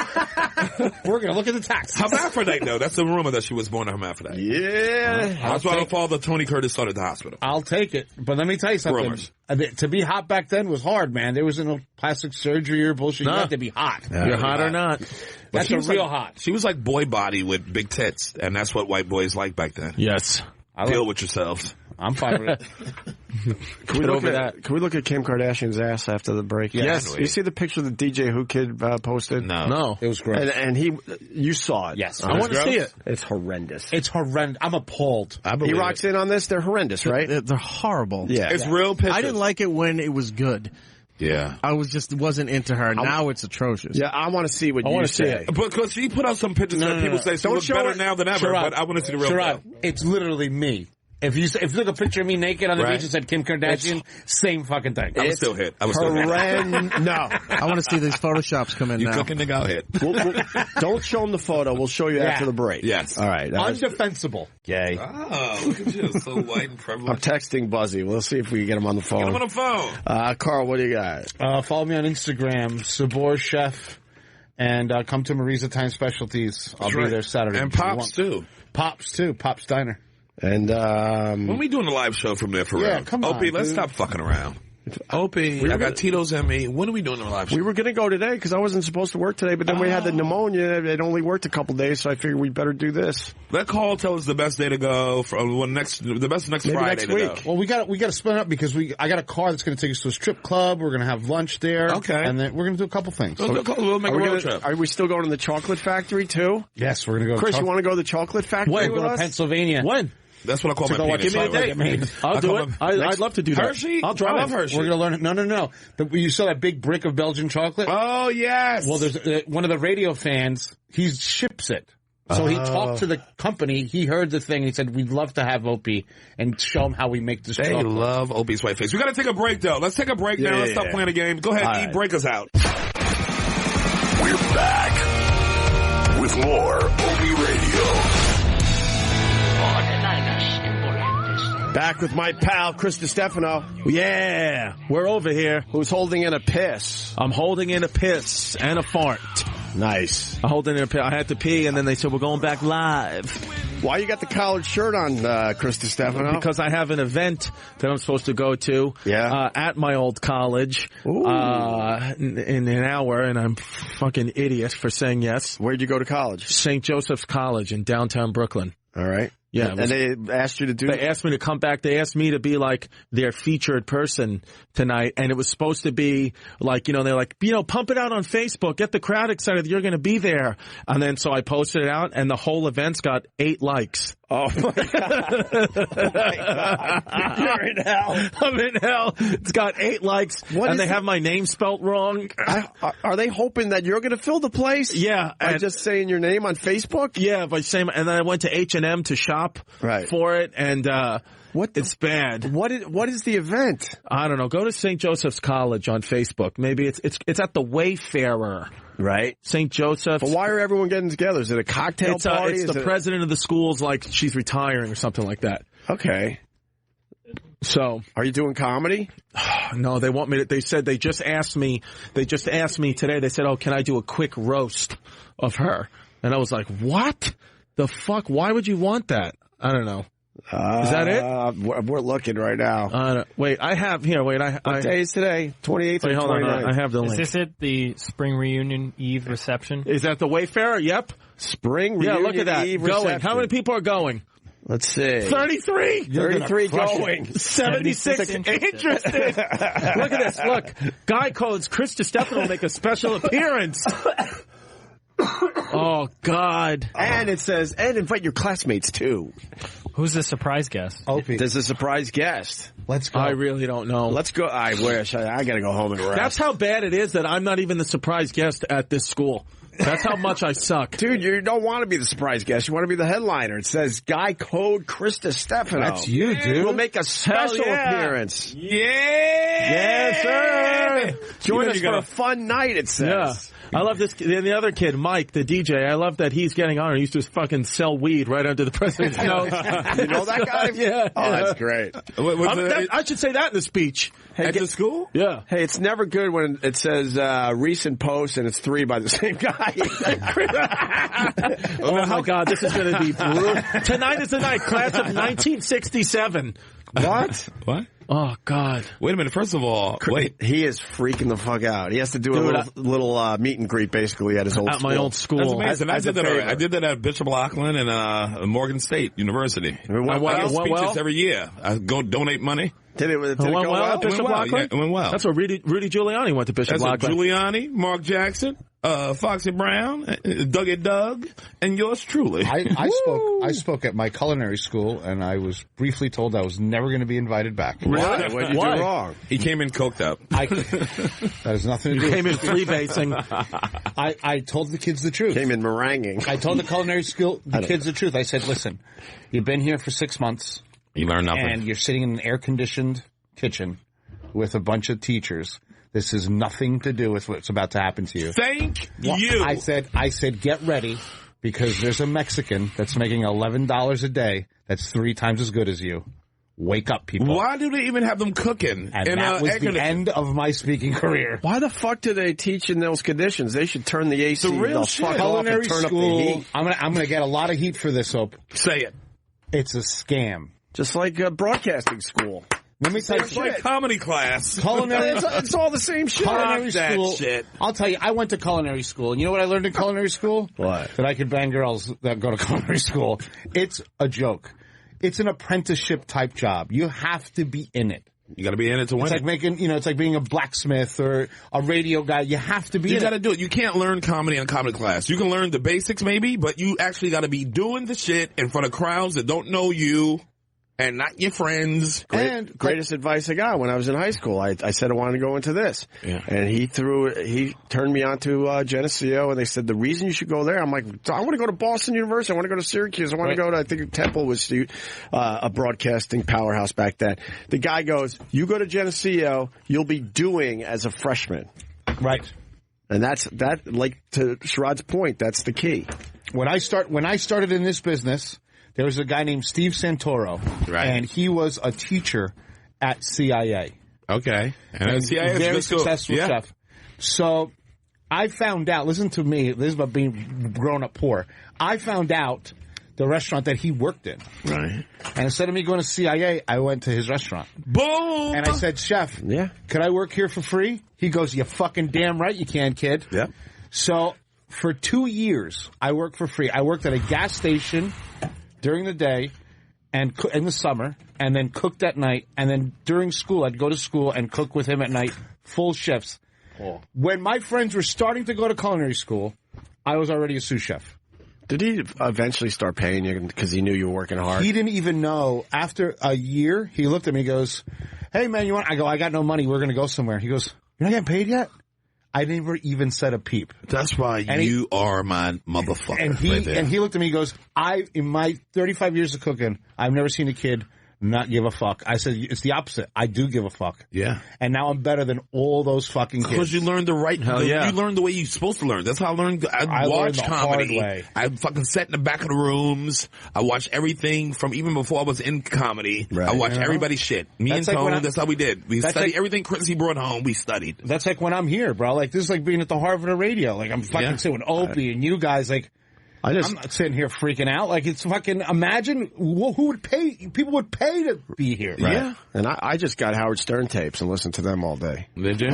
Speaker 6: We're going to look at the tax.
Speaker 8: Hermaphrodite, though. That's the rumor that she was born a hermaphrodite.
Speaker 3: Yeah.
Speaker 8: That's why her father, Tony Curtis, started the hospital.
Speaker 6: I'll take it. But let me tell you something.
Speaker 8: Rumors.
Speaker 6: To be hot back then was hard, man. There wasn't no plastic surgery or bullshit. You had to be hot.
Speaker 5: You're hot or not.
Speaker 6: That's a real hot.
Speaker 8: She was like boy body with big tits, and that's what white boys like back then.
Speaker 5: Yes.
Speaker 8: Deal with yourselves.
Speaker 6: I'm fine with it.
Speaker 3: Can we look at Kim Kardashian's ass after the break?
Speaker 5: Yes.
Speaker 3: You see the picture the DJ Who Kid posted?
Speaker 5: No.
Speaker 6: It was great.
Speaker 3: And you saw it.
Speaker 6: Yes.
Speaker 5: I want to see it.
Speaker 3: It's horrendous.
Speaker 6: It's horrendous. I'm appalled.
Speaker 3: He rocks in on this. They're horrendous, right?
Speaker 4: They're horrible.
Speaker 3: Yeah.
Speaker 8: It's real pictures.
Speaker 4: I didn't like it when it was good.
Speaker 8: Yeah.
Speaker 4: I wasn't into her. Now it's atrocious.
Speaker 3: Yeah, I want to see what you say.
Speaker 8: Because she put out some pictures that people say she looks better now than ever, but I want to see the real
Speaker 6: Sherrod, it's literally me. If you took a picture of me naked on the beach and said Kim Kardashian, same fucking thing.
Speaker 8: I was still hit. No.
Speaker 4: I want to see these Photoshops come in now.
Speaker 8: You cooking the go hit.
Speaker 3: Don't show them the photo. Well show you after the break.
Speaker 8: Yes.
Speaker 3: All right.
Speaker 6: Undefensible.
Speaker 3: Gay.
Speaker 8: Oh, look at you. So white and prevalent.
Speaker 3: I'm texting Buzzy. We'll see if we can get him on the phone.
Speaker 8: Get him on the phone.
Speaker 3: Carl, what do you got?
Speaker 6: Follow me on Instagram, Sabor Chef, and come to Marie's Italian Specialties. I'll be there Saturday.
Speaker 8: And Pops, too.
Speaker 6: Pops Diner.
Speaker 3: And
Speaker 8: when are we doing a live show from there for real?
Speaker 6: Yeah, come on,
Speaker 8: Opie, let's
Speaker 6: dude.
Speaker 8: stop fucking around.
Speaker 5: Opie.
Speaker 8: I got Tito's and me. When are we doing the live show?
Speaker 3: we were going to go today because I wasn't supposed to work today, but then we had the pneumonia. It only worked a couple days, so I figured we better do this.
Speaker 8: Let Carl tell us the best day to go for the best next
Speaker 3: Maybe
Speaker 8: Friday
Speaker 3: next
Speaker 8: to
Speaker 3: week.
Speaker 8: go.
Speaker 6: Well, we got to split up because I got a car that's going to take us to a strip club. We're going to have lunch there.
Speaker 8: Okay.
Speaker 6: And then we're going to do a couple things.
Speaker 8: We'll make a road trip.
Speaker 3: Are we still going to the chocolate factory, too?
Speaker 6: Yes, we're going to go.
Speaker 3: Chris, you want to go to the chocolate factory
Speaker 6: We're
Speaker 3: with
Speaker 6: going to
Speaker 3: us?
Speaker 6: Pennsylvania.
Speaker 5: When?
Speaker 8: That's what I call my penis.
Speaker 6: Give me a date.
Speaker 5: I'll do it. I'd love to do that.
Speaker 8: Hershey?
Speaker 5: I'll drive.
Speaker 8: I love Hershey.
Speaker 6: We're going to learn. No. You saw that big brick of Belgian chocolate?
Speaker 8: Oh, yes.
Speaker 6: Well, there's one of the radio fans. He ships it. So he talked to the company. He heard the thing. He said, we'd love to have Opie and show him how we make this chocolate.
Speaker 8: They love Opie's white face. We got to take a break, though. Let's take a break now. Let's stop playing a game. Go ahead, E. Break us out.
Speaker 1: We're back with more Opie Radio.
Speaker 3: Back with my pal, Chris Distefano.
Speaker 5: Yeah. We're over here.
Speaker 3: Who's holding in a piss.
Speaker 5: I'm holding in a piss and a fart.
Speaker 3: Nice.
Speaker 5: I'm holding in a piss. I had to pee, and then they said, we're going back live.
Speaker 3: Why you got the collared shirt on, Chris Distefano?
Speaker 5: Because I have an event that I'm supposed to go to at my old college in an hour, and I'm fucking idiot for saying yes.
Speaker 3: Where'd you go to college?
Speaker 5: St. Joseph's College in downtown Brooklyn.
Speaker 3: All right.
Speaker 5: Yeah.
Speaker 3: And they asked you to do
Speaker 5: They asked me to come back. They asked me to be like their featured person tonight. And it was supposed to be like, they're like, pump it out on Facebook. Get the crowd excited that you're going to be there. And then so I posted it out and the whole event's got 8 likes.
Speaker 3: Oh, my God. Oh, my God. You're in hell.
Speaker 5: I'm in hell. It's got 8 likes. And they have my name spelt wrong.
Speaker 3: Are they hoping that you're going to fill the place?
Speaker 5: Yeah.
Speaker 3: By just saying your name on Facebook?
Speaker 5: Yeah, by saying, and then I went to H&M to shop for it. And, it's bad.
Speaker 3: What is the event?
Speaker 5: I don't know. Go to St. Joseph's College on Facebook. Maybe it's at the Wayfarer.
Speaker 3: Right.
Speaker 5: St. Joseph's.
Speaker 3: But why are everyone getting together? Is it a cocktail party?
Speaker 5: It's the president of the school's like she's retiring or something like that.
Speaker 3: Okay.
Speaker 5: So,
Speaker 3: are you doing comedy?
Speaker 5: No, they want me to. They said they just asked me today. They said, "Oh, can I do a quick roast of her?" And I was like, "What the fuck? Why would you want that?" I don't know. Is that it?
Speaker 3: We're looking right now.
Speaker 5: Wait, I have here. Wait,
Speaker 3: what day is today? 28th or 29th?
Speaker 5: I have the link.
Speaker 7: Is this it? The spring reunion eve reception?
Speaker 5: Is that the Wayfarer? Yep.
Speaker 3: Spring reunion.
Speaker 5: Yeah, look at that.
Speaker 3: Eve
Speaker 5: going.
Speaker 3: reception.
Speaker 5: How many people are going?
Speaker 3: Let's see.
Speaker 5: 33.
Speaker 3: 33 going.
Speaker 5: 76 interested. Look at this. Look, Guy Codes Chris Distefano will make a special appearance. Oh God!
Speaker 3: And it says, and invite your classmates too.
Speaker 7: Who's the surprise guest?
Speaker 6: Opie.
Speaker 3: There's a surprise guest.
Speaker 6: Let's go.
Speaker 5: I really don't know.
Speaker 3: Let's go. I wish. I got to go home and rest.
Speaker 5: That's how bad it is that I'm not even the surprise guest at this school. That's how much I suck.
Speaker 3: Dude, you don't want to be the surprise guest. You want to be the headliner. It says Guy Code Chris Distefano.
Speaker 6: That's you, dude.
Speaker 3: We'll make a special appearance.
Speaker 8: Yeah!
Speaker 3: Yes, sir. Join us for a fun night, it says.
Speaker 5: Yeah. I love this. The other kid, Mike, the DJ. I love that he's getting on. He used to fucking sell weed right under the president's nose.
Speaker 3: You know that guy?
Speaker 5: Yeah.
Speaker 3: Oh, that's great.
Speaker 5: I should say that in the speech.
Speaker 3: Hey,
Speaker 8: at the school?
Speaker 5: Yeah.
Speaker 3: Hey, it's never good when it says recent posts and it's 3 by the same guy.
Speaker 5: Oh, my God. This is going to be brutal. Tonight is the night. Class of 1967.
Speaker 3: What?
Speaker 8: What?
Speaker 5: Oh, God.
Speaker 8: Wait a minute. First of all, wait.
Speaker 3: He is freaking the fuck out. He has to do a little meet and greet, basically, at his old school.
Speaker 5: At my old school.
Speaker 8: That's amazing. I did that already. I did that at Bishop Auckland and Morgan State University. I give speeches every year. I go donate money.
Speaker 3: Did it
Speaker 5: went well at Bishop Auckland?
Speaker 8: Yeah, it went well.
Speaker 5: That's where Rudy Giuliani went to Bishop Auckland.
Speaker 8: Giuliani, Mark Jackson, Foxy Brown, Dougie Doug, and yours truly.
Speaker 6: I spoke at my culinary school, and I was briefly told I was never going to be invited back.
Speaker 3: Really? What did you do wrong?
Speaker 8: He came in coked up.
Speaker 6: That has nothing to do with it.
Speaker 5: Came in freebasing.
Speaker 6: I told the kids the truth.
Speaker 3: Came in meringuing.
Speaker 6: I told the culinary school kids the truth. I said, listen, you've been here for 6 months.
Speaker 8: You learn nothing.
Speaker 6: And you're sitting in an air-conditioned kitchen with a bunch of teachers. This has nothing to do with what's about to happen to you.
Speaker 8: Thank you.
Speaker 6: I said, get ready, because there's a Mexican that's making $11 a day that's 3 times as good as you. Wake up, people.
Speaker 8: Why do they even have them cooking?
Speaker 6: And that was the end of my speaking career.
Speaker 3: Why the fuck do they teach in those conditions? They should turn the AC.
Speaker 8: The real shit.
Speaker 6: Culinary
Speaker 3: turn
Speaker 6: school.
Speaker 3: Up the heat.
Speaker 6: I'm gonna get a lot of heat for this, Hope.
Speaker 8: Say it.
Speaker 6: It's a scam.
Speaker 3: Just like broadcasting school.
Speaker 6: Let me tell you,
Speaker 8: It's like comedy class.
Speaker 6: Culinary.
Speaker 3: It's all the same shit.
Speaker 6: Culinary
Speaker 8: that
Speaker 6: school.
Speaker 8: shit.
Speaker 6: I'll tell you, I went to culinary school, and you know what I learned in culinary school?
Speaker 3: What?
Speaker 6: That I could bang girls that go to culinary school. It's a joke. It's an apprenticeship type job. You have to be in it.
Speaker 8: You got to be in it to win.
Speaker 6: It's like it's like being a blacksmith or a radio guy. You have to be.
Speaker 8: You got to do it. You can't learn comedy in comedy class. You can learn the basics maybe, but you actually got to be doing the shit in front of crowds that don't know you. And not your friends.
Speaker 3: Greatest advice I got when I was in high school. I said I wanted to go into this.
Speaker 8: Yeah.
Speaker 3: And he turned me on to Geneseo, and they said, the reason you should go there, I'm like, I want to go to Boston University. I want to go to Syracuse. I want to go to, I think Temple was a broadcasting powerhouse back then. The guy goes, you go to Geneseo, you'll be doing as a freshman.
Speaker 6: Right.
Speaker 3: And like to Sherrod's point, that's the key.
Speaker 6: When I started in this business, there was a guy named Steve Santoro,
Speaker 8: right.
Speaker 6: And he was a teacher at CIA.
Speaker 8: Okay. And CIA is
Speaker 6: very successful chef. So I found out, listen to me, this is about being grown up poor. I found out the restaurant that he worked in.
Speaker 3: Right.
Speaker 6: And instead of me going to CIA, I went to his restaurant.
Speaker 8: Boom!
Speaker 6: And I said, Chef, could I work here for free? He goes, you fucking damn right you can, kid.
Speaker 3: Yeah.
Speaker 6: So for 2 years, I worked for free. I worked at a gas station during the day and in the summer, and then cooked at night, and then during school, I'd go to school and cook with him at night, full shifts. Oh. When my friends were starting to go to culinary school, I was already a sous chef.
Speaker 3: Did he eventually start paying you because he knew you were working hard?
Speaker 6: He didn't even know. After a year, he looked at me and goes, hey, man, you want? I go, I got no money. We're going to go somewhere. He goes, you're not getting paid yet? I never even said a peep.
Speaker 8: That's why you are my motherfucker.
Speaker 6: And he looked at me and goes, in my 35 years of cooking, I've never seen a kid not give a fuck. I said, it's the opposite. I do give a fuck.
Speaker 8: Yeah.
Speaker 6: And now I'm better than all those fucking kids.
Speaker 8: Because you learned the right, you learned the way you're supposed to learn. That's how I learned. I watched
Speaker 6: learned the
Speaker 8: comedy.
Speaker 6: hard way.
Speaker 8: I fucking sat in the back of the rooms. I watched everything from even before I was in comedy. Right. I watched everybody's shit. Me and Tone, that's how we did. We studied everything Chrissy brought home. We studied.
Speaker 6: That's like when I'm here, bro. Like, this is like being at the Harvard of radio. Like, I'm fucking sitting with Opie and you guys, like, I'm not sitting here freaking out. Like, it's fucking, imagine who would pay, people would pay to be here.
Speaker 3: Right. Yeah. And I just got Howard Stern tapes and listened to them all day.
Speaker 8: Did you?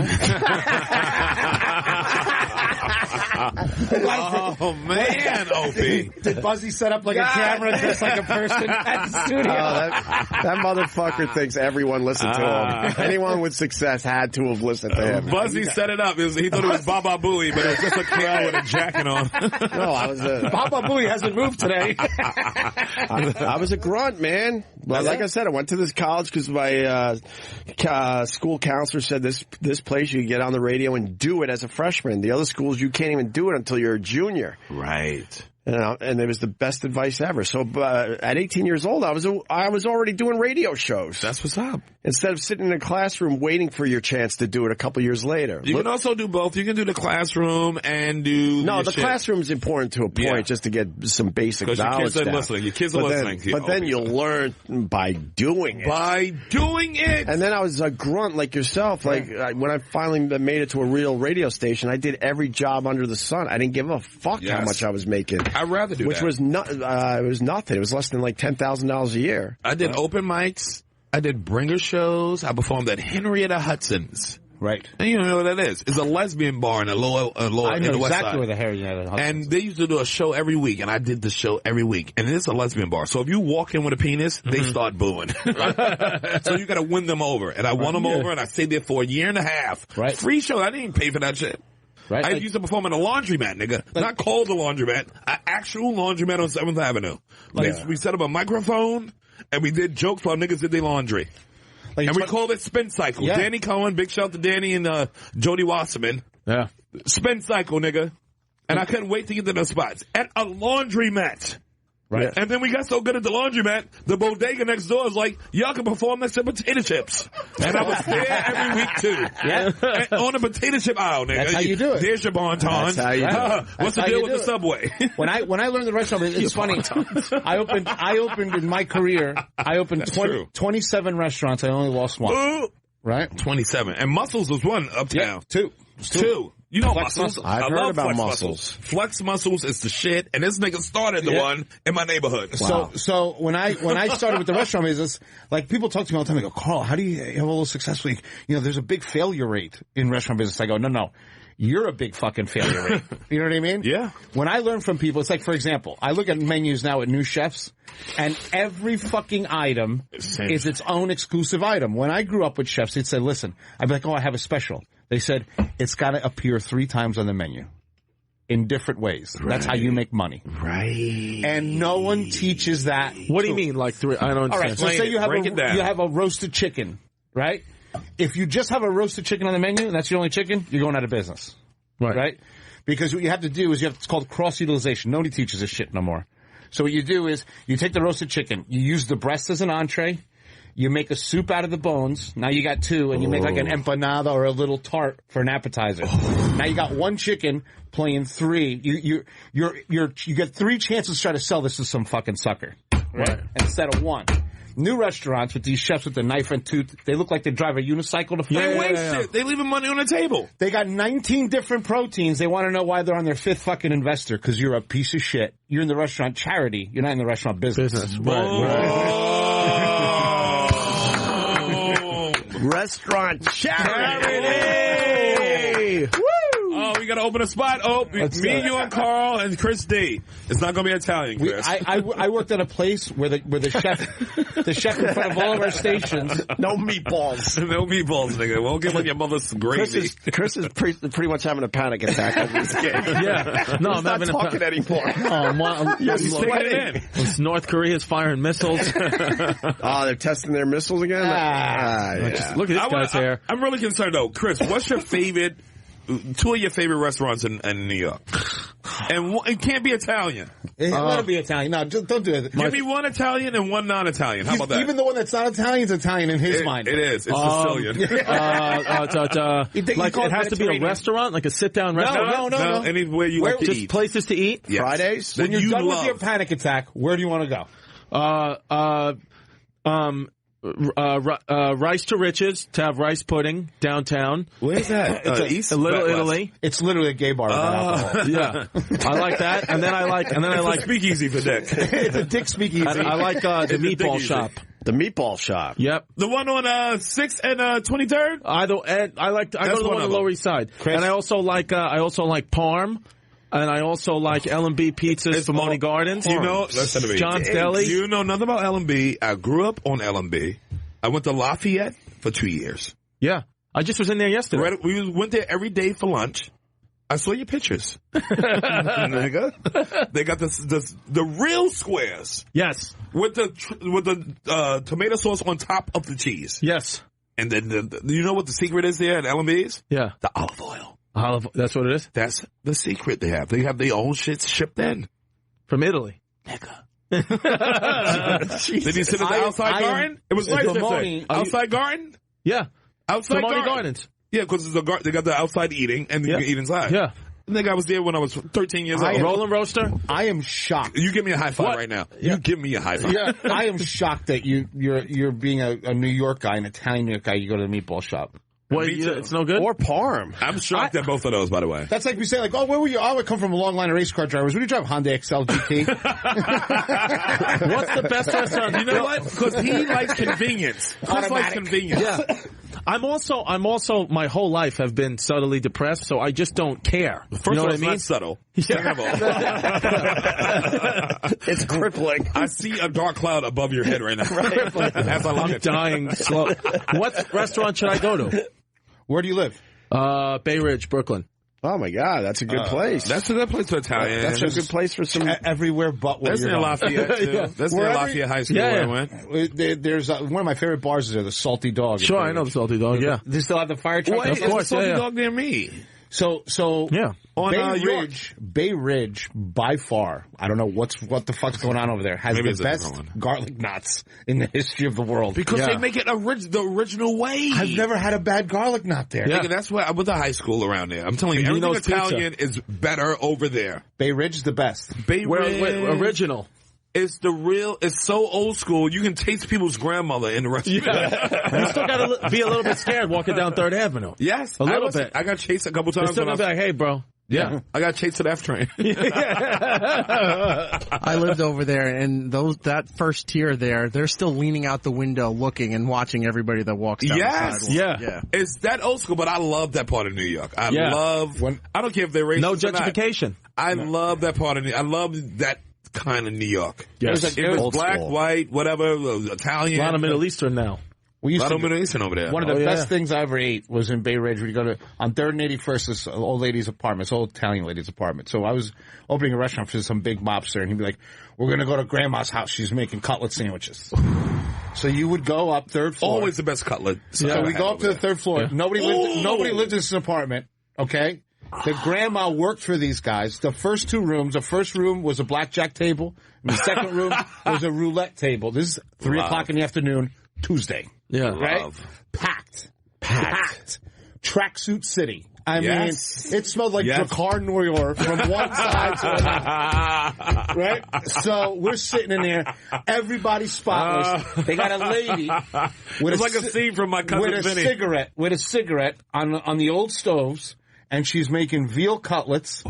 Speaker 8: Oh, man, Opie.
Speaker 6: Did Buzzy set up like a camera just like a person at the studio?
Speaker 3: That motherfucker thinks everyone listened to him. Anyone with success had to have listened to him.
Speaker 8: Buzzy set it up. He thought it was Baba Booey, but it was just a kid with a jacket on.
Speaker 3: No, I was
Speaker 6: Papa Booey hasn't moved today.
Speaker 3: I was a grunt, man. But like I said, I went to this college because my school counselor said this place you can get on the radio and do it as a freshman. The other schools you can't even do it until you're a junior.
Speaker 8: Right.
Speaker 3: And it was the best advice ever. So at 18 years old, I was already doing radio shows.
Speaker 8: That's what's up.
Speaker 3: Instead of sitting in a classroom waiting for your chance to do it a couple years later.
Speaker 8: You can also do both. You can do the classroom and do
Speaker 3: the classroom is important to a point just to get some basic knowledge.
Speaker 8: Your kids are listening.
Speaker 3: But then you'll learn by doing it.
Speaker 8: By doing it.
Speaker 3: And then I was a grunt like yourself. Like when I finally made it to a real radio station, I did every job under the sun. I didn't give a fuck how much I was making.
Speaker 8: I'd rather do
Speaker 3: Which
Speaker 8: that.
Speaker 3: was it was nothing. It was less than like $10,000 a year.
Speaker 8: I did open mics. I did bringer shows. I performed at Henrietta Hudson's.
Speaker 6: Right.
Speaker 8: And you know what that is. It's a lesbian bar in the lower
Speaker 6: I know
Speaker 8: in the west
Speaker 6: exactly
Speaker 8: side.
Speaker 6: where the Henrietta Hudson's.
Speaker 8: And they used to do a show every week, and I did the show every week. And it's a lesbian bar. So if you walk in with a penis, they start booing. So you got to win them over. And I won them over, and I stayed there for a year and a half.
Speaker 6: Right.
Speaker 8: Free show. I didn't even pay for that shit.
Speaker 6: Right.
Speaker 8: I used to perform in a laundromat, nigga. Not called a laundromat, an actual laundromat on 7th Avenue. We set up a microphone, and we did jokes while niggas did their laundry. And we called it Spin Cycle.
Speaker 6: Yeah.
Speaker 8: Danny Cohen, big shout to Danny and Jody Wasserman.
Speaker 5: Yeah.
Speaker 8: Spin Cycle, nigga. And I couldn't wait to get to those spots. At a laundromat.
Speaker 6: Right.
Speaker 8: And then we got so good at the laundromat, the bodega next door was like, y'all can perform next to potato chips. And I was there every week, too.
Speaker 6: Yeah.
Speaker 8: And on the potato chip aisle, nigga.
Speaker 6: That's how you do it.
Speaker 8: There's your bon ton.
Speaker 3: That's how you do it.
Speaker 8: What's the deal with the Subway?
Speaker 6: When I learned the restaurant, it's funny. I opened in my career, 27 restaurants. I only lost one.
Speaker 8: Ooh.
Speaker 6: Right?
Speaker 8: 27. And Muscles was one uptown.
Speaker 6: Two.
Speaker 8: You know
Speaker 6: Flex
Speaker 8: Muscles.
Speaker 3: I've
Speaker 8: I
Speaker 3: heard
Speaker 8: love
Speaker 3: about
Speaker 8: Flex
Speaker 3: Muscles.
Speaker 8: Flex Muscles is the shit, and this nigga started the one in my neighborhood.
Speaker 3: Wow.
Speaker 6: So when I started with the restaurant business, like people talk to me all the time. They go, Carl, how do you have a little success? Like, there's a big failure rate in restaurant business. I go, no. You're a big fucking failure rate. You know what I mean?
Speaker 8: Yeah.
Speaker 6: When I learn from people, it's like, for example, I look at menus now at new chefs, and every fucking item is its own exclusive item. When I grew up with chefs, they'd say, listen, I'd be like, I have a special. They said, it's got to appear 3 times on the menu in different ways. Right. That's how you make money.
Speaker 8: Right.
Speaker 6: And no one teaches that.
Speaker 5: What do you mean, like 3? I don't understand.
Speaker 6: All right, so say you have a roasted chicken, right? If you just have a roasted chicken on the menu, and that's your only chicken, you're going out of business. Right? Because what you have to do is it's called cross-utilization. Nobody teaches this shit no more. So what you do is you take the roasted chicken, you use the breast as an entree, you make a soup out of the bones. Now you got 2, and you make like an empanada or a little tart for an appetizer. Now you got 1 chicken playing 3. You get 3 chances to try to sell this to some fucking sucker, right? Instead of 1. New restaurants with these chefs with the knife and tooth, they look like they drive a unicycle to fight.
Speaker 8: They waste it. They leaving money on the table.
Speaker 6: They got 19 different proteins. They want to know why they're on their 5th fucking investor, because you're a piece of shit. You're in the restaurant charity. You're not in the restaurant business.
Speaker 3: Restaurant charity.
Speaker 8: Woo! Oh, we got to open a spot. Oh, me, you, and Carl, and Chris D. It's not going to be Italian, Chris.
Speaker 6: I worked at a place where the chef in front of all of our stations.
Speaker 3: No meatballs.
Speaker 8: No meatballs, nigga. Won't give like your mother's gravy.
Speaker 3: Chris is pretty much having a panic attack over this game.
Speaker 5: Yeah. No, I'm
Speaker 3: not
Speaker 5: having
Speaker 3: talking anymore.
Speaker 5: You're
Speaker 3: sweating.
Speaker 5: It's North Korea's firing missiles.
Speaker 3: Oh, they're testing their missiles again?
Speaker 5: Yeah. Look at this guy's hair.
Speaker 8: I'm really concerned, though. Chris, what's your favorite... 2 of your favorite restaurants in New York? And it can't be Italian.
Speaker 6: Let it be Italian. No, just don't do it.
Speaker 8: Give me one Italian and one non-Italian. How about that?
Speaker 6: Even the one that's not Italian is Italian in his mind.
Speaker 8: It is. It's Sicilian.
Speaker 5: Like it has to be a restaurant, like a sit-down restaurant?
Speaker 8: No. Anywhere you like to
Speaker 5: just
Speaker 8: eat.
Speaker 5: places to eat?
Speaker 8: Yes.
Speaker 3: Fridays?
Speaker 6: When you're done with your panic attack, where do you want to go?
Speaker 5: Rice to Riches to have rice pudding downtown.
Speaker 8: Where's that? East?
Speaker 5: Little Italy.
Speaker 6: It's literally a gay bar without alcohol.
Speaker 5: Yeah, I like that. And then I like
Speaker 8: speakeasy for Dick.
Speaker 6: It's a Dick speakeasy.
Speaker 5: I like the meatball shop.
Speaker 3: The meatball shop.
Speaker 5: Yep.
Speaker 8: The one on 6th and 23rd?
Speaker 5: I go to the one on the Lower East Side.
Speaker 6: Chris?
Speaker 5: And I also like Parm. And I also like L&B Pizzas from Monty Gardens.
Speaker 8: You know, listen to me.
Speaker 5: John's Deli.
Speaker 8: You know nothing about L&B. I grew up on L&B. I went to Lafayette for 2 years.
Speaker 5: Yeah. I just was in there yesterday.
Speaker 8: We went there every day for lunch. I saw your pictures. Nigga. They got the real squares.
Speaker 5: Yes.
Speaker 8: With the tomato sauce on top of the cheese.
Speaker 5: Yes.
Speaker 8: And then you know what the secret is there at L&B's?
Speaker 5: Yeah.
Speaker 8: The olive oil.
Speaker 5: That's what it is?
Speaker 8: That's the secret they have. They have their own shit shipped in.
Speaker 5: From Italy.
Speaker 8: Nigga. Did you sit at the outside garden? It was nice. Outside garden?
Speaker 5: Yeah.
Speaker 8: Outside
Speaker 5: Monty
Speaker 8: garden.
Speaker 5: Gardens.
Speaker 8: Yeah, because they got the outside eating and you can eat inside.
Speaker 5: Yeah.
Speaker 8: I think I was there when I was 13 years old.
Speaker 5: Rolling Roaster?
Speaker 6: I am shocked.
Speaker 8: You give me a high five right now.
Speaker 5: Yeah.
Speaker 8: You give me a high five.
Speaker 6: Yeah, I am shocked that you're being a New York guy, an Italian New York guy. You go to the meatball shop.
Speaker 5: What, it's no good?
Speaker 3: Or Parm.
Speaker 8: I'm shocked at both of those, by the way.
Speaker 6: That's like we say, like, oh, where were you? Oh, I come from a long line of race car drivers. Where do you drive? Honda XL GT.
Speaker 5: What's the best restaurant?
Speaker 8: You know what? Because he likes convenience. Chris likes convenience.
Speaker 5: Yeah. I'm also my whole life have been subtly depressed, so I just don't care.
Speaker 8: First
Speaker 5: you know
Speaker 8: of all,
Speaker 5: what I
Speaker 8: it's
Speaker 5: mean?
Speaker 8: not subtle.
Speaker 3: It's crippling.
Speaker 8: I see a dark cloud above your head right now. As I look
Speaker 5: I'm
Speaker 8: at
Speaker 5: dying slow. What restaurant should I go to?
Speaker 6: Where do you live?
Speaker 5: Bay Ridge, Brooklyn.
Speaker 3: Oh, my God. That's a good place.
Speaker 8: That's a good place for Italian.
Speaker 3: That's a good place for some...
Speaker 6: Everywhere but where
Speaker 8: That's
Speaker 6: you're
Speaker 8: near
Speaker 6: going.
Speaker 8: Lafayette, too. That's near Lafayette High School where I went.
Speaker 6: There's one of my favorite bars is there, the Salty Dog.
Speaker 5: Sure, I know the Salty Dog, yeah.
Speaker 6: They still have the fire truck?
Speaker 8: Wait,
Speaker 5: Of course,
Speaker 8: there's a salty
Speaker 5: yeah.
Speaker 8: dog near me.
Speaker 6: So
Speaker 5: Yeah.
Speaker 8: On
Speaker 6: Bay Ridge, by far, I don't know what the fuck's going on over there, has
Speaker 8: Maybe
Speaker 6: the
Speaker 8: it's a
Speaker 6: best
Speaker 8: different one.
Speaker 6: garlic knots in the history of the world.
Speaker 8: Because they make it the original way.
Speaker 6: I've never had a bad garlic knot there.
Speaker 8: Nigga, that's why I went to high school around there. I'm telling you, everything Italian is better over there.
Speaker 6: Bay Ridge is the best.
Speaker 8: Bay Ridge
Speaker 5: Original.
Speaker 8: is the real. It's so old school. You can taste people's grandmother in the restaurant.
Speaker 5: Yeah. You still got to be a little bit scared walking down 3rd Avenue.
Speaker 8: Yes,
Speaker 5: A little bit.
Speaker 8: I got chased a couple times.
Speaker 5: You're still going to be like, hey, bro.
Speaker 8: Yeah, I got chased to the F train.
Speaker 4: I lived over there, and that first tier there, they're still leaning out the window, looking and watching everybody that walks down the sidewalk.
Speaker 5: Yeah.
Speaker 8: It's that old school, but I love that part of New York. I love. I don't care if they're racist.
Speaker 5: No
Speaker 8: or not.
Speaker 5: gentrification.
Speaker 8: I love that part of. I love that kind of New York.
Speaker 5: Yes.
Speaker 8: It was black, white, whatever, Italian.
Speaker 5: A lot of Middle Eastern now.
Speaker 6: We used
Speaker 8: A lot
Speaker 6: to
Speaker 8: of Middle Eastern over there.
Speaker 6: One of the best things I ever ate was in Bay Ridge. We go to on 3rd and 81st, this old lady's apartment, this old Italian lady's apartment. So I was opening a restaurant for some big mobster, and he'd be like, "We're going to go to Grandma's house. She's making cutlet sandwiches." So you would go up 3rd floor.
Speaker 8: Always the best cutlet.
Speaker 6: So we go up to the 3rd floor. Yeah. Nobody lived in this apartment. Okay. The grandma worked for these guys. The first 2 rooms. The first room was a blackjack table, and the second room was a roulette table. This is 3 o'clock in the afternoon, Tuesday.
Speaker 5: Yeah.
Speaker 6: Right? Packed. Tracksuit City. I mean, it smelled like Drakkar Noyor from one side to another. Right? So we're sitting in there. Everybody's spotless. They got a lady with
Speaker 8: it's like a scene from My Cousin Vinny.
Speaker 6: With a cigarette on the old stoves, and she's making veal cutlets,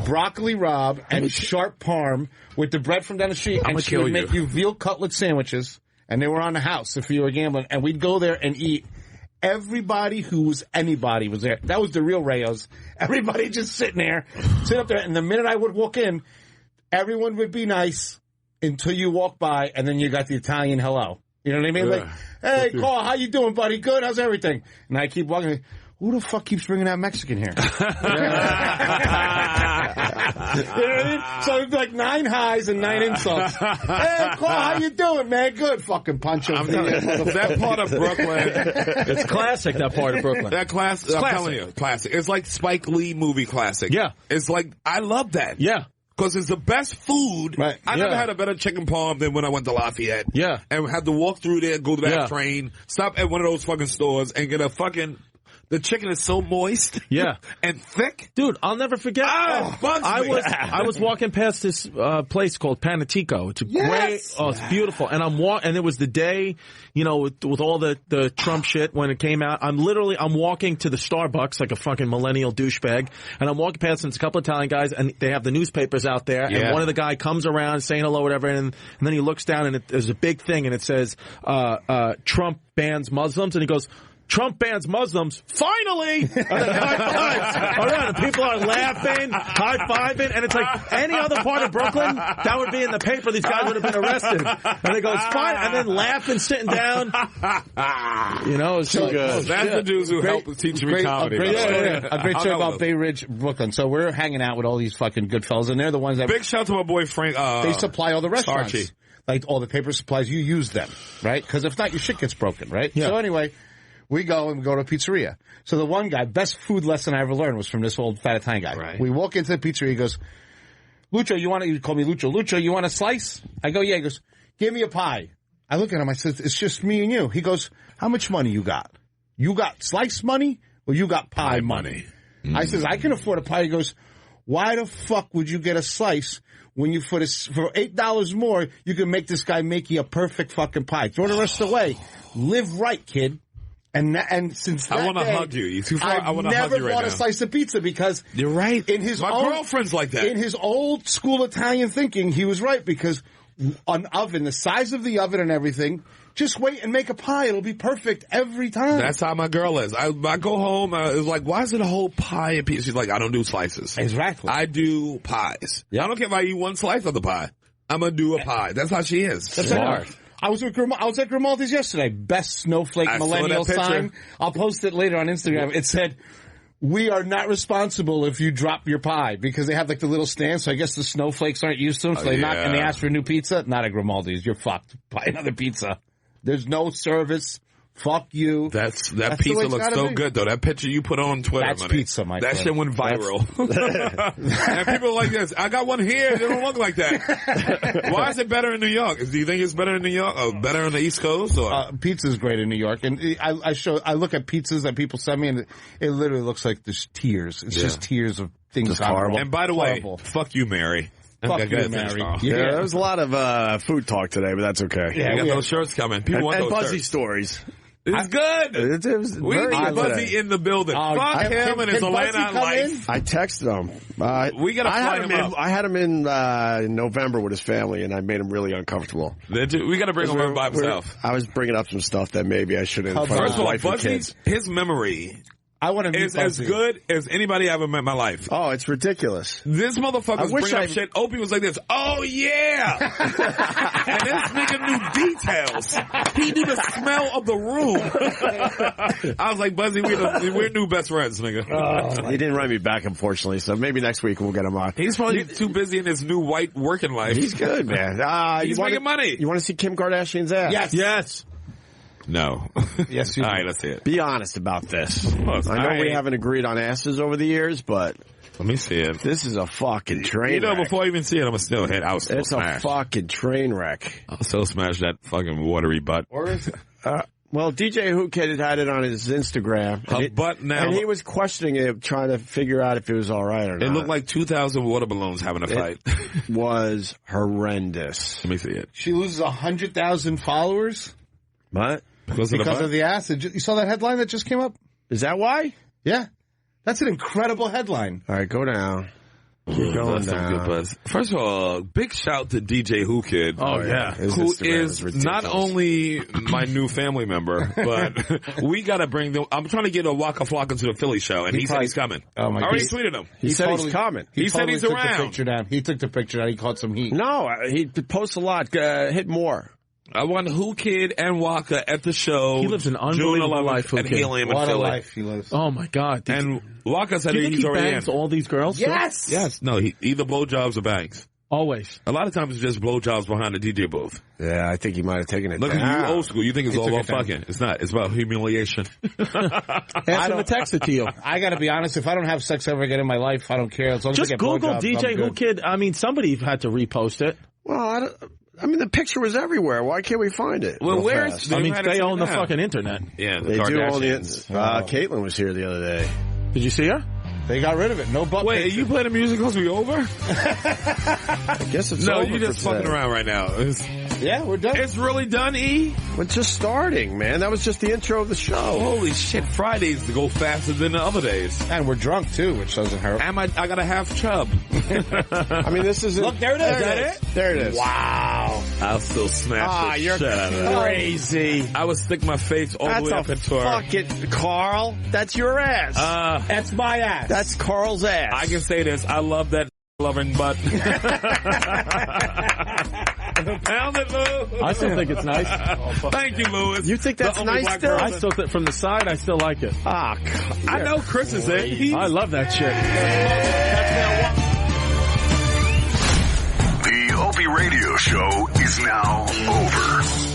Speaker 6: broccoli rabe, and sharp parm with the bread from down the street. And she would make you veal cutlet sandwiches. And they were on the house if you were gambling. And we'd go there and eat. Everybody who was anybody was there. That was the real Rayos. Everybody just sitting up there. And the minute I would walk in, everyone would be nice until you walk by, and then you got the Italian hello. You know what I mean? Like, hey, Carl, how you doing, buddy? Good. How's everything? And I keep walking. who the fuck keeps bringing that Mexican here? You know what I mean? So it'd be like 9 highs and 9 insults. Hey, Carl, how you doing, man? Good. Fucking punch him.
Speaker 8: That part of Brooklyn,
Speaker 5: it's classic. That part of Brooklyn.
Speaker 8: I'm telling you, classic. It's like Spike Lee movie classic.
Speaker 5: Yeah,
Speaker 8: it's like I love that.
Speaker 5: Yeah.
Speaker 8: Because it's the best food.
Speaker 6: Right.
Speaker 8: I never had a better chicken parm than when I went to Lafayette.
Speaker 5: Yeah.
Speaker 8: And had to walk through there, go to that train, stop at one of those fucking stores, and get a fucking... The chicken is so moist.
Speaker 5: Yeah.
Speaker 8: And thick.
Speaker 5: Dude, I'll never forget.
Speaker 8: Bugs me.
Speaker 5: I was walking past this place called Panatico. It's a great, it's beautiful. And and it was the day, you know, with all the Trump shit when it came out. I'm walking to the Starbucks like a fucking millennial douchebag. And I'm walking past, and it's a couple of Italian guys, and they have the newspapers out there. Yeah. And one of the guy comes around saying hello, whatever, and then he looks down, and there's a big thing, and it says, Trump bans Muslims, and he goes, Trump bans Muslims. Finally! And then high fives around, and people are laughing, high-fiving, and it's like any other part of Brooklyn, that would be in the paper. These guys would have been arrested. And it goes, fine, and then laughing, sitting down. You know, it's so good.
Speaker 8: That's the dudes who help teach me comedy.
Speaker 6: A great story about Bay Ridge, Brooklyn. So we're hanging out with all these fucking good fellas, and they're the ones that...
Speaker 8: Big shout out to my boy Frank.
Speaker 6: They supply all the restaurants.
Speaker 8: Archie.
Speaker 6: Like all the paper supplies, you use them, right? Because if not, your shit gets broken, right?
Speaker 5: Yeah.
Speaker 6: So anyway... We go to a pizzeria. So the one guy, best food lesson I ever learned was from this old fat Italian guy.
Speaker 8: Right.
Speaker 6: We walk into the pizzeria, he goes, Lucho, you call me Lucho. Lucho, you want a slice? I go, yeah. He goes, give me a pie. I look at him, I said, it's just me and you. He goes, how much money you got? You got slice money or you got pie money? I says, I can afford a pie. He goes, why the fuck would you get a slice when you, for $8 more, you can make this guy make you a perfect fucking pie? Throw the rest away. Live right, kid. And since that
Speaker 8: I want to
Speaker 6: day,
Speaker 8: hug you. You too far? I want to hug
Speaker 6: never
Speaker 8: you right
Speaker 6: bought
Speaker 8: now.
Speaker 6: a slice of pizza because
Speaker 8: you're right.
Speaker 6: In his
Speaker 8: my girlfriend's like that.
Speaker 6: In his old school Italian thinking, he was right because an oven, the size of the oven and everything, just wait and make a pie. It'll be perfect every time.
Speaker 8: That's how my girl is. I go home. It's like, why is it a whole pie and pizza? She's like, I don't do slices.
Speaker 6: Exactly.
Speaker 8: I do pies. I don't care if I eat one slice of the pie. I'm gonna do a pie. That's how she is.
Speaker 6: That's smart. I was at Grimaldi's yesterday. Best snowflake millennial sign. I'll post it later on Instagram. It said, we are not responsible if you drop your pie, because they have like the little stand, so I guess the snowflakes aren't used to them, so they knock and they ask for a new pizza. Not at Grimaldi's. You're fucked. Buy another pizza. There's no service. Fuck you.
Speaker 8: That pizza looks so good, though. That picture you put on Twitter,
Speaker 6: that's pizza, my friend.
Speaker 8: That shit went viral. And people are like this. I got one here. They don't look like that. Why is it better in New York? Do you think it's better in New York or better on the East Coast? Or?
Speaker 6: Pizza's great in New York. And I look at pizzas that people send me, and it literally looks like there's tears. It's just tears of things.
Speaker 8: Horrible. And by the way, fuck you, Mary.
Speaker 6: Fuck you, Mary.
Speaker 3: Yeah, there was a lot of food talk today, but that's okay.
Speaker 8: Yeah, we got those shirts coming. People want
Speaker 3: and
Speaker 8: those
Speaker 3: Buzzy
Speaker 8: shirts.
Speaker 3: stories.
Speaker 8: It's good.
Speaker 3: It was
Speaker 8: we need Buzzy in the building. Fuck him and his Atlanta life.
Speaker 3: I texted him.
Speaker 8: We got to fly him up.
Speaker 3: I had him in November with his family, and I made him really uncomfortable.
Speaker 8: We got to bring him in by himself.
Speaker 3: I was bringing up some stuff that maybe I shouldn't.
Speaker 8: First of all, Buzzy's his memory.
Speaker 6: I want to meet
Speaker 8: is as good as anybody I ever met in my life.
Speaker 3: Oh, it's ridiculous.
Speaker 8: This motherfucker's bringing up shit. Opie was like this. Oh, yeah. And this nigga knew details. He knew the smell of the room. I was like, Buzzy, we're new best friends, nigga.
Speaker 3: He didn't write me back, unfortunately, so maybe next week we'll get him on.
Speaker 8: He's probably too busy in his new white working life.
Speaker 3: He's good, man.
Speaker 8: He's making money.
Speaker 3: You want to see Kim Kardashian's ass?
Speaker 6: Yes.
Speaker 5: Yes.
Speaker 8: No.
Speaker 6: Yes, you
Speaker 8: All right, let's see it.
Speaker 3: Be honest about this. I know we haven't agreed on asses over the years, but
Speaker 8: let me see it.
Speaker 3: This is a fucking train wreck.
Speaker 8: Before I even see it, I'm going to still hit.
Speaker 3: It's a fucking train wreck.
Speaker 8: I'll still smash that fucking watery butt.
Speaker 6: Or is it?
Speaker 3: Well, DJ Who Kid had it on his Instagram. And he was questioning it, trying to figure out if it was all right or not.
Speaker 8: It looked like 2,000 water balloons having a fight.
Speaker 3: It was horrendous.
Speaker 8: Let me see it.
Speaker 6: She loses 100,000 followers?
Speaker 3: What?
Speaker 6: Because of the acid. You saw that headline that just came up?
Speaker 3: Is that why?
Speaker 6: Yeah. That's an incredible headline.
Speaker 3: All right, go down. Keep going down.
Speaker 8: Good buzz. First of all, big shout to DJ Who Kid.
Speaker 5: Oh, yeah.
Speaker 8: Who is not only my new family member, but we got to bring them. I'm trying to get a Waka Flocka to the Philly show, and he said he's coming.
Speaker 6: Oh, my God.
Speaker 8: I already tweeted him.
Speaker 3: He said he's coming.
Speaker 8: He said he's around.
Speaker 6: He took the picture down. He caught some heat.
Speaker 3: No, he posts a lot. Hit more.
Speaker 8: I want Who Kid and Waka at the show.
Speaker 5: He lives an
Speaker 8: June
Speaker 5: unbelievable
Speaker 8: 11th
Speaker 5: life, Who
Speaker 8: at
Speaker 5: Kid.
Speaker 8: Helium in
Speaker 6: What a
Speaker 8: Philly.
Speaker 6: life he lives.
Speaker 5: Oh my God!
Speaker 8: And Waka said
Speaker 5: Do you think
Speaker 8: he's
Speaker 5: he
Speaker 8: already
Speaker 5: bangs
Speaker 8: in.
Speaker 5: all these girls?
Speaker 6: Yes.
Speaker 8: Yes. No, either blowjobs or bangs.
Speaker 5: Always.
Speaker 8: A lot of times it's just blowjobs behind the DJ booth.
Speaker 3: Yeah, I think he might have taken it
Speaker 8: Look
Speaker 3: down.
Speaker 8: at you, old school. You think it's all about fucking. It's not. It's about humiliation.
Speaker 5: Ask him to text it to you.
Speaker 6: I got to be honest. If I don't have sex ever again in my life, I don't care. As long as I
Speaker 5: Just
Speaker 6: get
Speaker 5: Google
Speaker 6: blowjobs,
Speaker 5: DJ
Speaker 6: I'm
Speaker 5: Who
Speaker 6: good.
Speaker 5: Kid. I mean, somebody had to repost it.
Speaker 3: Well, I mean, the picture was everywhere. Why can't we find it?
Speaker 8: Well,
Speaker 3: real
Speaker 8: where's
Speaker 3: fast?
Speaker 8: the-
Speaker 5: I mean,
Speaker 8: had to
Speaker 5: they
Speaker 8: take
Speaker 5: own
Speaker 8: it
Speaker 5: the
Speaker 8: down.
Speaker 5: fucking internet.
Speaker 8: Yeah, the
Speaker 3: They do own the.
Speaker 8: Kardashians.
Speaker 3: Caitlin was here the other day.
Speaker 5: Did you see her?
Speaker 6: They got rid of it. No butt.
Speaker 8: Wait, are you playing the music supposed to be over?
Speaker 3: I guess it's
Speaker 8: No,
Speaker 3: over
Speaker 8: you're
Speaker 3: for
Speaker 8: just fucking
Speaker 3: today.
Speaker 8: around right now.
Speaker 6: Yeah, we're done.
Speaker 8: It's really done, E?
Speaker 3: We're just starting, man. That was just the intro of the show.
Speaker 8: Holy shit, Fridays go faster than the other days.
Speaker 6: And we're drunk too, which doesn't hurt.
Speaker 8: And I got a half chub.
Speaker 3: I mean, this is
Speaker 6: Look, there it is.
Speaker 3: There
Speaker 6: Is that
Speaker 3: it is. There it is.
Speaker 6: Wow.
Speaker 8: I'll still smash the
Speaker 3: You're
Speaker 8: shit out of that.
Speaker 3: crazy.
Speaker 8: I would stick my face all the way up
Speaker 3: That's
Speaker 8: into
Speaker 3: a
Speaker 8: her.
Speaker 3: fucking Carl. That's your ass.
Speaker 6: That's my ass.
Speaker 3: That's Carl's ass.
Speaker 8: I can say this. I love that loving butt. Pound it, Lou.
Speaker 5: I still think it's nice.
Speaker 8: Thank you, Louis.
Speaker 3: You think that's
Speaker 8: The only
Speaker 3: nice
Speaker 8: black
Speaker 3: still?
Speaker 8: person.
Speaker 5: I still think from the side, I still like it.
Speaker 3: Ah,
Speaker 8: I know Chris is in.
Speaker 5: I love that shit.
Speaker 1: The Opie Radio Show is now over.